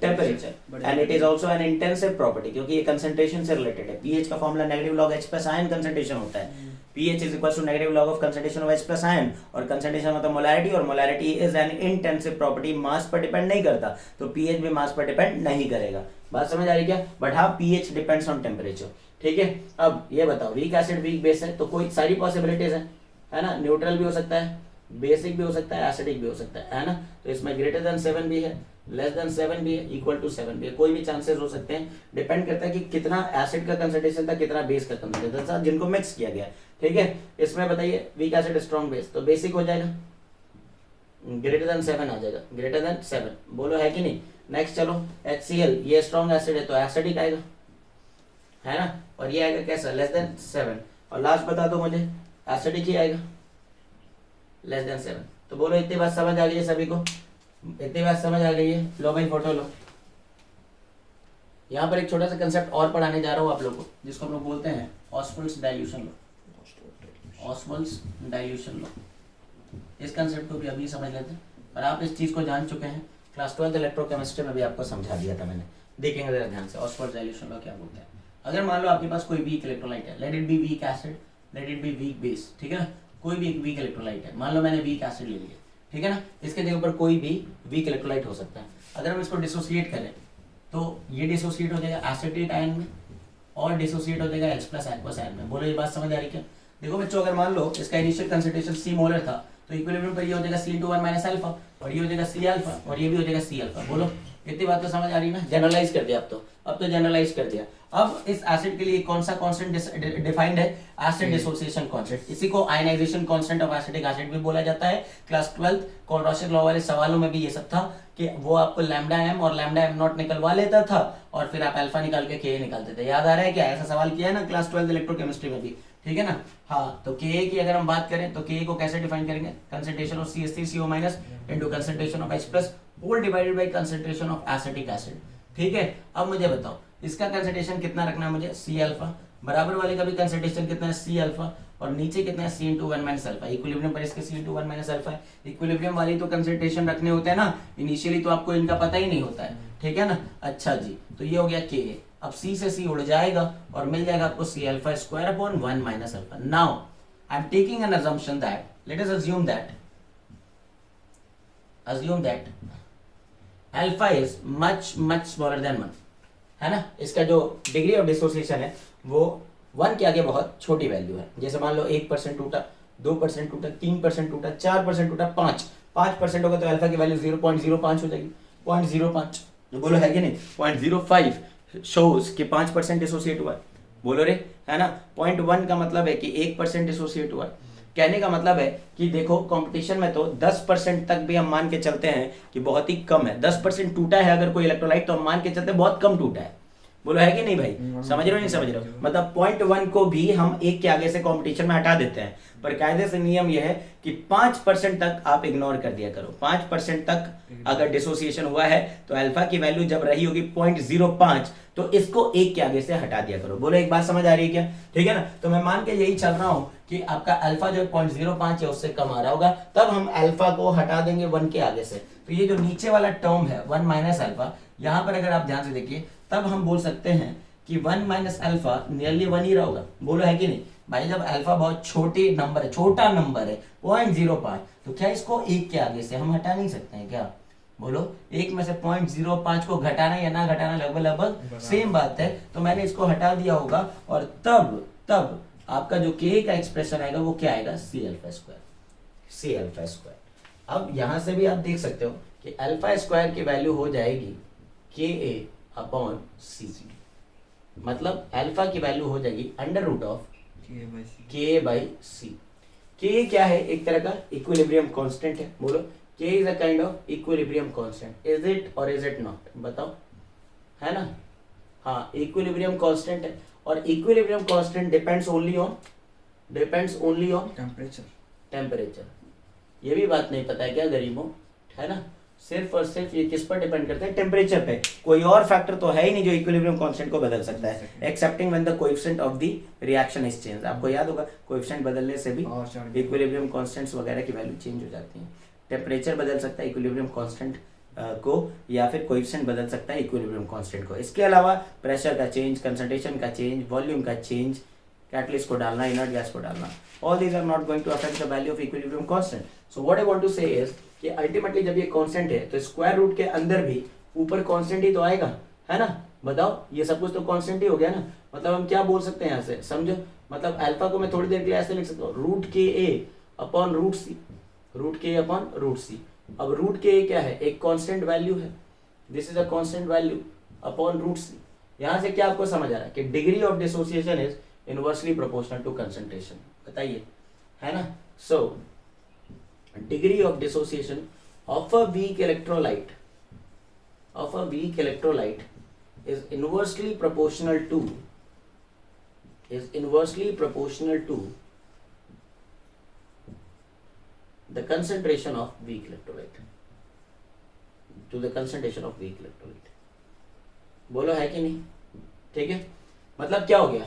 temperature and it is also an intensive property, क्योंकि ये कंसंट्रेशन से रिलेटेड है। pH का formula negative log H plus ion concentration होता है। pH is equals to negative log of concentration of H plus ion, और concentration मतलब molarity, और molarity is an intensive property, mass पर डिपेंड नहीं करता, तो pH भी मास पर डिपेंड नहीं करेगा। बात समझ आ रही क्या, बट हाँ pH डिपेंड्स ऑन टेम्परेचर, ठीक है। अब ये बताओ वीक एसिड वीक बेस है तो कोई सारी पॉसिबिलिटीज है ना, न्यूट्रल भी हो सकता है, बेसिक भी हो सकता है, एसिडिक भी हो सकता है ना। तो इसमें ग्रेटर देन 7 भी है, लेस देन 7 भी है, इक्वल टू 7 भी है, कोई भी चांसेस हो सकते हैं। डिपेंड करता है कि कितना एसिड का कंसंट्रेशन था, कितना बेस का कंसंट्रेशन था, जिनको मिक्स किया गया है, ठीक है। इसमें बताइए वीक एसिड स्ट्रॉन्ग बेस तो बेसिक हो जाएगा, ग्रेटर देन 7 आ जाएगा, ग्रेटर देन 7, बोलो है कि नहीं। नेक्स्ट चलो HCl, ये स्ट्रॉन्ग एसिड है तो एसिडिक आएगा, है ना, और ये आएगा कैसा लेस देन 7, और लास्ट बता दो मुझे एसिडिक ही आएगा लेस देन 7। तो बोलो इतनी बात समझ आ गई है सभी को, इतनी बात समझ आ गई है। लो भाई फोटो लो। यहाँ पर एक छोटा सा कंसेप्ट और पढ़ाने जा रहा हूँ आप लोग को, जिसको हम लोग बोलते हैं ऑस्मोल्स डाइल्यूशन लो। ऑस्मोल्स डाइल्यूशन लो, इस कंसेप्ट को भी अभी समझ लेते हैं, और आप इस चीज को जान चुके हैं, क्लास 12 इलेक्ट्रोकेमिस्ट्री में भी आपको समझा दिया था मैंने। देखेंगे जरा ध्यान से ऑस्मोल्स डाइल्यूशन लो क्या बोलते हैं। अगर मान लो आपके पास कोई वीक इलेक्ट्रोलाइट है, let it be weak acid, let it be weak base, ठीक है ना, कोई भी एक वीक इलेक्ट्रोलाइट है, मान लो मैंने वीक एसिड ले लिया, ठीक है ना, इसके जगह पर कोई भी वीक इलेक्ट्रोलाइट हो सकता है। अगर हम इसको डिसोसिएट करें तो ये डिसोसिएट हो जाएगा एसिटिक आयन में, और डिसोसिएट हो जाएगा H प्लस एक्वस आयन में। बोलो ये बात समझ आ रही क्या। देखो बच्चों अगर मान लो इसका इनिशियल कंसंट्रेशन C मोलर था तो इक्विलिब्रियम पर ये हो जाएगा C2 माइनस अल्फा, और ये हो जाएगा C अल्फा, और ये भी हो जाएगा C अल्फा। बोलो इतनी बात तो समझ आ रही है ना, जनरलाइज कर दिया अब तो जनरलाइज कर दिया। अब इस एसिड के लिए कौन सा कांस्टेंट डिफाइंड है, एसिड डिसोसिएशन कांस्टेंट। इसी को ionization constant of acetic acid भी बोला जाता है। क्लास 12 कोलरॉशर लॉ वाले सवालों में भी ये सब था कि वो आपको लैम्डा एम और लैम्डा एम नॉट निकलवा लेता था, और फिर आप अल्फा निकाल के के निकालते थे। याद आ रहा है क्या, ऐसा सवाल किया है ना क्लास 12 इलेक्ट्रोकेमिस्ट्री में भी, ठीक है ना। हाँ तो के की अगर हम बात करें तो के को कैसे डिफाइन करेंगे, concentration of CH3CO minus into concentration of H plus whole divided by concentration of acetic acid, ठीक है। अब मुझे बताओ इसका कंसंट्रेशन कितना रखना है मुझे, C अल्फा, बराबर वाले का भी कंसंट्रेशन कितना है C अल्फा, और नीचे कितना है C into 1 minus alpha. Equilibrium पर इसके C इंटू 1 माइनस अल्फा है। इक्विलिब्रियम वाली तो कंसंट्रेशन रखने होते हैं ना इनिशियली, तो आपको इनका पता ही नहीं होता है, ठीक है ना। अच्छा जी, तो ये हो गया K। अब C से C उड़ जाएगा और मिल जाएगा आपको C alpha square upon 1 minus alpha. Now I am taking an assumption that, let us assume that assume that alpha is much much smaller than 1, है ना। इसका जो डिग्री ऑफ डिसोसिएशन है वो 1 के आगे बहुत छोटी वैल्यू है। जैसे मान लो 1% टूटा, 2% टूटा, 3% टूटा, 4% टूटा, 5% होगा तो अल्फा की वैल्यू 0.05 हो जाएगी, 0.05। जो बोलो है कि नहीं, 0.05 शोज कि 5% डिसोसिएट हुआ है, बोलो रे, है ना। 0.1 का मतलब है कि 1% डिसोसिएट हुआ है। कहने का मतलब है कि देखो कंपटीशन में तो 10% तक भी हम मान के चलते हैं कि बहुत ही कम है। 10% टूटा है अगर कोई इलेक्ट्रोलाइट तो हम मान के चलते हैं बहुत कम टूटा है, बोलो है कि नहीं भाई, समझ रहे हो नहीं समझ रहे हो। मतलब 0.1 को भी हम 1 के आगे से कंपटीशन में हटा देते हैं, पर कायदे से नियम यह है कि 5% तक आप इग्नोर कर दिया करो। 5% तक अगर डिसोसिएशन हुआ है तो अल्फा की वैल्यू जब रही होगी 0.05 तो इसको 1 के आगे से हटा दिया करो। बोलो एक बात समझ आ रही है क्या, ठीक है ना। तो मैं मान के यही चल रहा हूं कि आपका अल्फा जो 0.05 है उससे कम आ रहा होगा, तब हम अल्फा को हटा देंगे 1 के आगे से। तो ये जो नीचे वाला टर्म है 1 माइनस अल्फा, यहां पर अगर आप ध्यान से देखिए तब हम बोल सकते हैं कि 1 माइनस अल्फा नियरली 1 ही रहा होगा, बोलो है कि नहीं भाई। जब अल्फा बहुत छोटी नंबर है, छोटा नंबर है 0.05, तो क्या इसको 1 के आगे से हम हटा नहीं सकते हैं क्या, बोलो। 1 में से 0.05 को घटाना या ना घटाना लगभग लगभग सेम बात है। तो मैंने इसको हटा दिया होगा और तब आपका जो के का एक्सप्रेशन आएगा वो क्या आएगा, सी अल्फा स्क्वायर। अब यहां से भी आप देख सकते हो कि अल्फा स्क्वायर की वैल्यू हो जाएगी के ए अपॉन सी, मतलब अल्फा की वैल्यू हो जाएगी अंडर रूट ऑफ के बाई सी। के क्या है, एक तरह का इक्विलिब्रियम कांस्टेंट है, बोलो के is a kind of equilibrium constant. Is it और इज इट नॉट, बताओ, है ना। हाँ, इक्विलिब्रियम कांस्टेंट है और equilibrium constant depends only on temperature. ये भी बात नहीं पता है क्या गरीबों, है ना। सिर्फ और सिर्फ ये किस पर डिपेंड करता है, टेम्परेचर पे। कोई और फैक्टर तो है ही नहीं जो इक्विलिब्रियम कांस्टेंट को बदल सकता है, accepting when the coefficient of the reaction is change. आपको याद होगा कोएफिशिएंट बदलने से भी इक्विलिब्रियम कांस्टेंट्स वगैरह की वैल्यू चेंज हो जाती है। टेम्परेचर बदल सकता है इक्विलिब्रियम कांस्टेंट को, या फिर कोएफिशिएंट बदल सकता है इक्विलिब्रियम कांस्टेंट को। इसके अलावा प्रेशर का चेंज, कंसंट्रेशन का चेंज, वॉल्यूम का चेंज, कैटलिस्ट को डालना, इनर्ट गैस को डालना, all these are not going to affect the value of equilibrium constant. So what I want to say is कि अल्टीमेटली जब ये कांस्टेंट है तो स्क्वायर रूट के अंदर भी ऊपर कांस्टेंट ही तो आएगा, है ना। बताओ, ये सब कुछ तो कांस्टेंट ही हो गया ना। मतलब हम क्या बोल सकते हैं यहाँ से, समझो। मतलब अल्फा को मैं थोड़ी देर के लिए ऐसे लिख सकता हूँ, रूट के ए अपॉन रूट सी। अब रूट के ए क्या है, एक कांस्टेंट वैल्यू है, this is a constant value upon root C. यहाँ से क्या आपको समझ आ रहा है कि degree of dissociation is inversely proportional to concentration, बताइए, है ना। So degree of dissociation of a weak electrolyte is inversely proportional to the concentration of weak electrolyte, बोलो है कि नहीं, ठीक है। मतलब क्या हो गया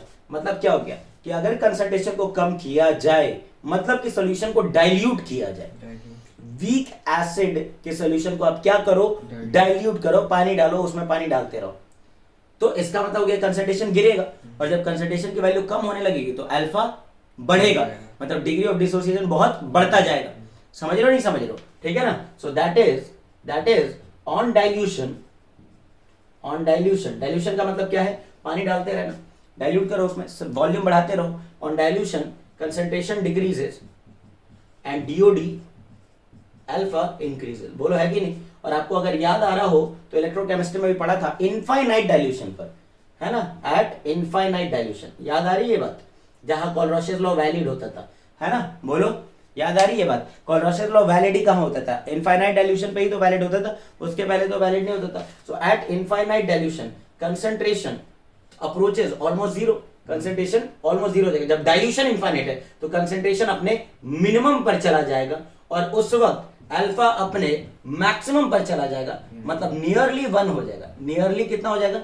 कि अगर कंसंट्रेशन को कम किया जाए, मतलब कि सॉल्यूशन को डाइल्यूट किया जाए, वीक एसिड के सॉल्यूशन को आप क्या करो, डाइल्यूट करो, पानी डालो, उसमें पानी डालते रहो, तो इसका मतलब हो गया कंसंट्रेशन गिरेगा। और जब कंसंट्रेशन की वैल्यू कम होने लगेगी तो अल्फा बढ़ेगा, मतलब डिग्री ऑफ डिसोसिएशन बहुत बढ़ता जाएगा। समझ रहे हो नहीं समझ रहे हो, ठीक है ना। So that is on dilution का मतलब क्या है, पानी डालते रहना, डाइल्यूट करो, उसमें वॉल्यूम बढ़ाते रहो। On dilution concentration decreases and DoD alpha increases, बोलो है कि नहीं। और आपको अगर याद आ रहा हो तो इलेक्ट्रोकेमिस्ट्री में भी पढ़ा था इनफाइनाइट डाइल्यूशन पर, है ना, एट इनफाइनाइट डाइल्यूशन, याद आ रही है ये बात, जहां कोलरॉशेस लॉ वैलिड होता था, है ना, बोलो याद आ रही है बात। कोलरॉशेस लॉ वैलिड ही कहां होता था, इनफाइनाइट डाइल्यूशन पे ही तो वैलिड होता था, उसके पहले तो वैलिड नहीं होता था। So at infinite dilution concentration approaches almost zero, concentration almost zero हो जाएगा। जब डाइल्यूशन इनफाइनाइट है तो कंसंट्रेशन अपने मिनिमम पर चला जाएगा और उस वक्त अल्फा अपने मैक्सिमम पर चला जाएगा, मतलब नियरली 1 हो जाएगा। नियरली कितना हो जाएगा,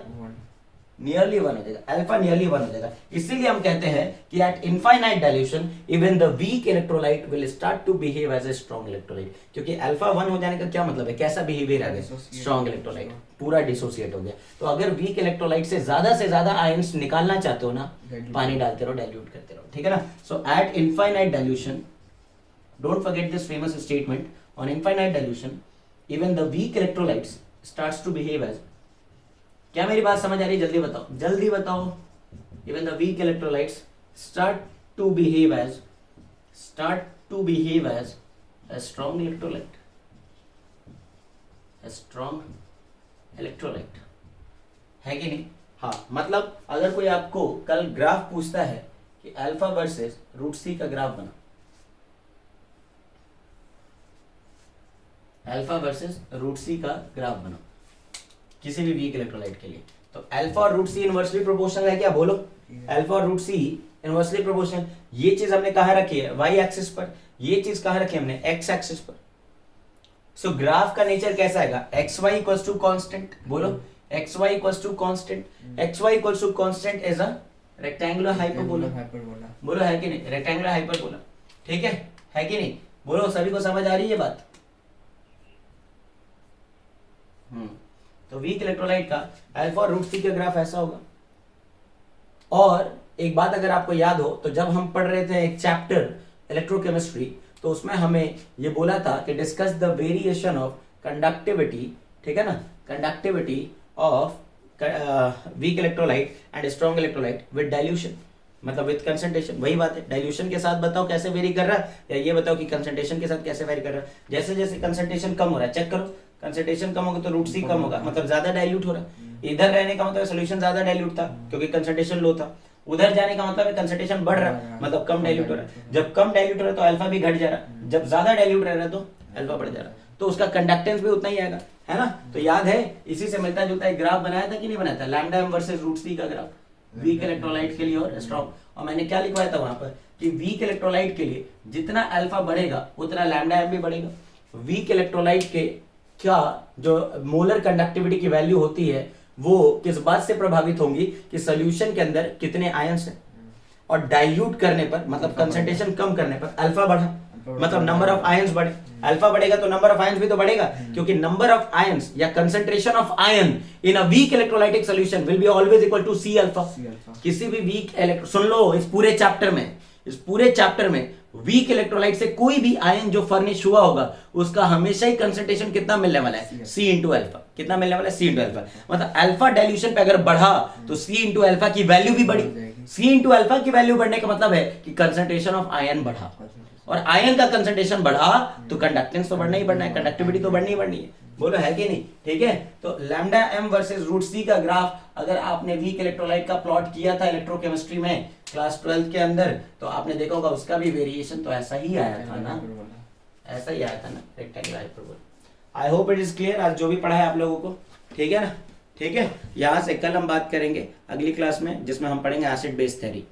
नियरली 1 हो जाएगा, अल्फा नियरली 1 हो जाएगा। इसीलिए हम कहते हैं कि at infinite dilution even the weak electrolyte will start to behave as a strong electrolyte, क्योंकि अल्फा 1 हो जाने का क्या मतलब है, कैसा बिहेवियर आ गया, स्ट्रॉन्ग इलेक्ट्रोलाइट, पूरा डिसोसिएट हो गया। तो अगर वीक इलेक्ट्रोलाइट से ज्यादा आयंस निकालना चाहते हो ना, पानी डालते रहो, डाइल्यूट करते रहो, ठीक है ना। So at infinite dilution, don't forget this famous statement, on infinite dilution even the weak electrolytes starts to behave as, क्या मेरी बात समझ आ रही है? जल्दी बताओ, जल्दी बताओ। Even the weak electrolytes start to behave as a strong electrolyte, a strong electrolyte, है कि नहीं? हाँ, मतलब अगर कोई आपको कल ग्राफ पूछता है कि अल्फा वर्सेस रूट सी का ग्राफ बना, अल्फा वर्सेस रूट सी का ग्राफ बना किसी भी वीक इलेक्ट्रोलाइट के लिए, तो अल्फा और रूट सी इनवर्सली प्रोपोर्शनल है क्या? बोलो। अल्फा और रूट सी इनवर्सली प्रोपोर्शनल। ये चीज हमने कहाँ रखी है? वाई एक्सिस पर। ये चीज कहाँ रखी है हमने? एक्स एक्सिस पर। सो ग्राफ का नेचर कैसा आएगा? X Y equals to constant. बोलो, X Y equals to constant. X Y equals to constant is a rectangular hyperbola. बोलो, है कि नहीं? रेक्टेंगुलर हाइपरबोला, ठीक है कि नहीं? बोलो, सभी को समझ आ रही है ये बात? तो वीक इलेक्ट्रोलाइट का अल्फा और रूट सी का ग्राफ ऐसा होगा। और एक बात अगर आपको याद हो तो जब हम पढ़ रहे थे एक चैप्टर इलेक्ट्रोकेमिस्ट्री, तो उसमें हमें ये बोला था कि discuss the variation of conductivity, ठीक है ना, conductivity of weak electrolyte and strong electrolyte with dilution, मतलब विद कंसंट्रेशन। वही बात है, डाइल्यूशन के साथ बताओ कैसे वेरी कर रहा है, या ये बताओ कि कंसंट्रेशन के साथ कैसे वेरी कर रहा है। जैसे जैसे कंसंट्रेशन कम हो रहा है, चेक करो, कंसंट्रेशन कम होगा तो रूट सी कम होगा, मतलब ज्यादा डाइल्यूट हो रहा है। इधर रहने का मतलब सोल्यूशन ज्यादा डाइल्यूट था क्योंकि कंसंट्रेशन लो था। उधर जाने का मतलब कंसंट्रेशन बढ़ रहा है, मतलब कम डाइल्यूट हो रहा है। जब कम डाइल्यूट हो रहा है तो अल्फा भी घट जा रहा है, जब ज्यादा डाइल्यूट रह रहा है तो अल्फा बढ़ जा रहा है, तो उसका कंडक्टेंस भी उतना ही आएगा, है ना। तो याद है, इसी से मिलता जुलता एक ग्राफ बनाया था कि नहीं बनाया था? लैम्डा एम वर्सेस रूट सी का ग्राफ वीक इलेक्ट्रोलाइट के लिए और स्ट्रॉन्ग। और मैंने क्या लिखवाया था वहां पर कि वीक इलेक्ट्रोलाइट के लिए जितना अल्फा बढ़ेगा उतना लैम्डा एम भी बढ़ेगा। वीक इलेक्ट्रोलाइट के क्या जो मोलर कंडक्टिविटी की वैल्यू होती है वो किस बात से प्रभावित होंगी कि सॉल्यूशन के अंदर कितने आयंस हैं, और डाइल्यूट करने पर मतलब कंसंट्रेशन कम करने पर अल्फा बढ़ा, मतलब नंबर ऑफ आयंस बढ़े। अल्फा बढ़ेगा तो नंबर ऑफ आयंस भी तो बढ़ेगा, क्योंकि नंबर ऑफ आयंस या concentration of ion in a weak electrolytic solution will be always equal to C alpha. किसी भी वीक सुन लो, इस पूरे चैप्टर में वीक इलेक्ट्रोलाइट से कोई भी आयन जो फर्निश हुआ होगा उसका हमेशा ही कंसंट्रेशन कितना मिलने वाला है? सी इंटू अल्फा। कितना मिलने वाला है? सी इंटू अल्फा। मतलब अल्फा डाइल्यूशन पे अगर बढ़ा तो सी इंटू अल्फा की वैल्यू भी बढ़ी। सी इंटू अल्फा की वैल्यू बढ़ने का मतलब है कि कंसंट्रेशन ऑफ आयन बढ़ा, और आयन का कंसंट्रेशन बढ़ा तो कंडक्टेंस तो बढ़ना ही बढ़ना है, कंडक्टिविटी तो बढ़नी ही बढ़नी है। बोलो, है कि नहीं? ठीक है, तो लैम्डा एम वर्सेस रूट सी का ग्राफ अगर आपने वीक इलेक्ट्रोलाइट का प्लॉट किया था इलेक्ट्रोकेमिस्ट्री में क्लास 12 के अंदर, तो आपने देखा होगा उसका भी वेरिएशन तो ऐसा ही आया था ना, ऐसा ही आया था ना, rectangular hyperbola. I hope it is clear आज जो भी पढ़ा है आप लोगों को, ठीक है ना? ठीक है, यहाँ से कल हम बात करेंगे अगली क्लास में जिसमें हम पढ़ेंगे एसिड बेस थ्योरी।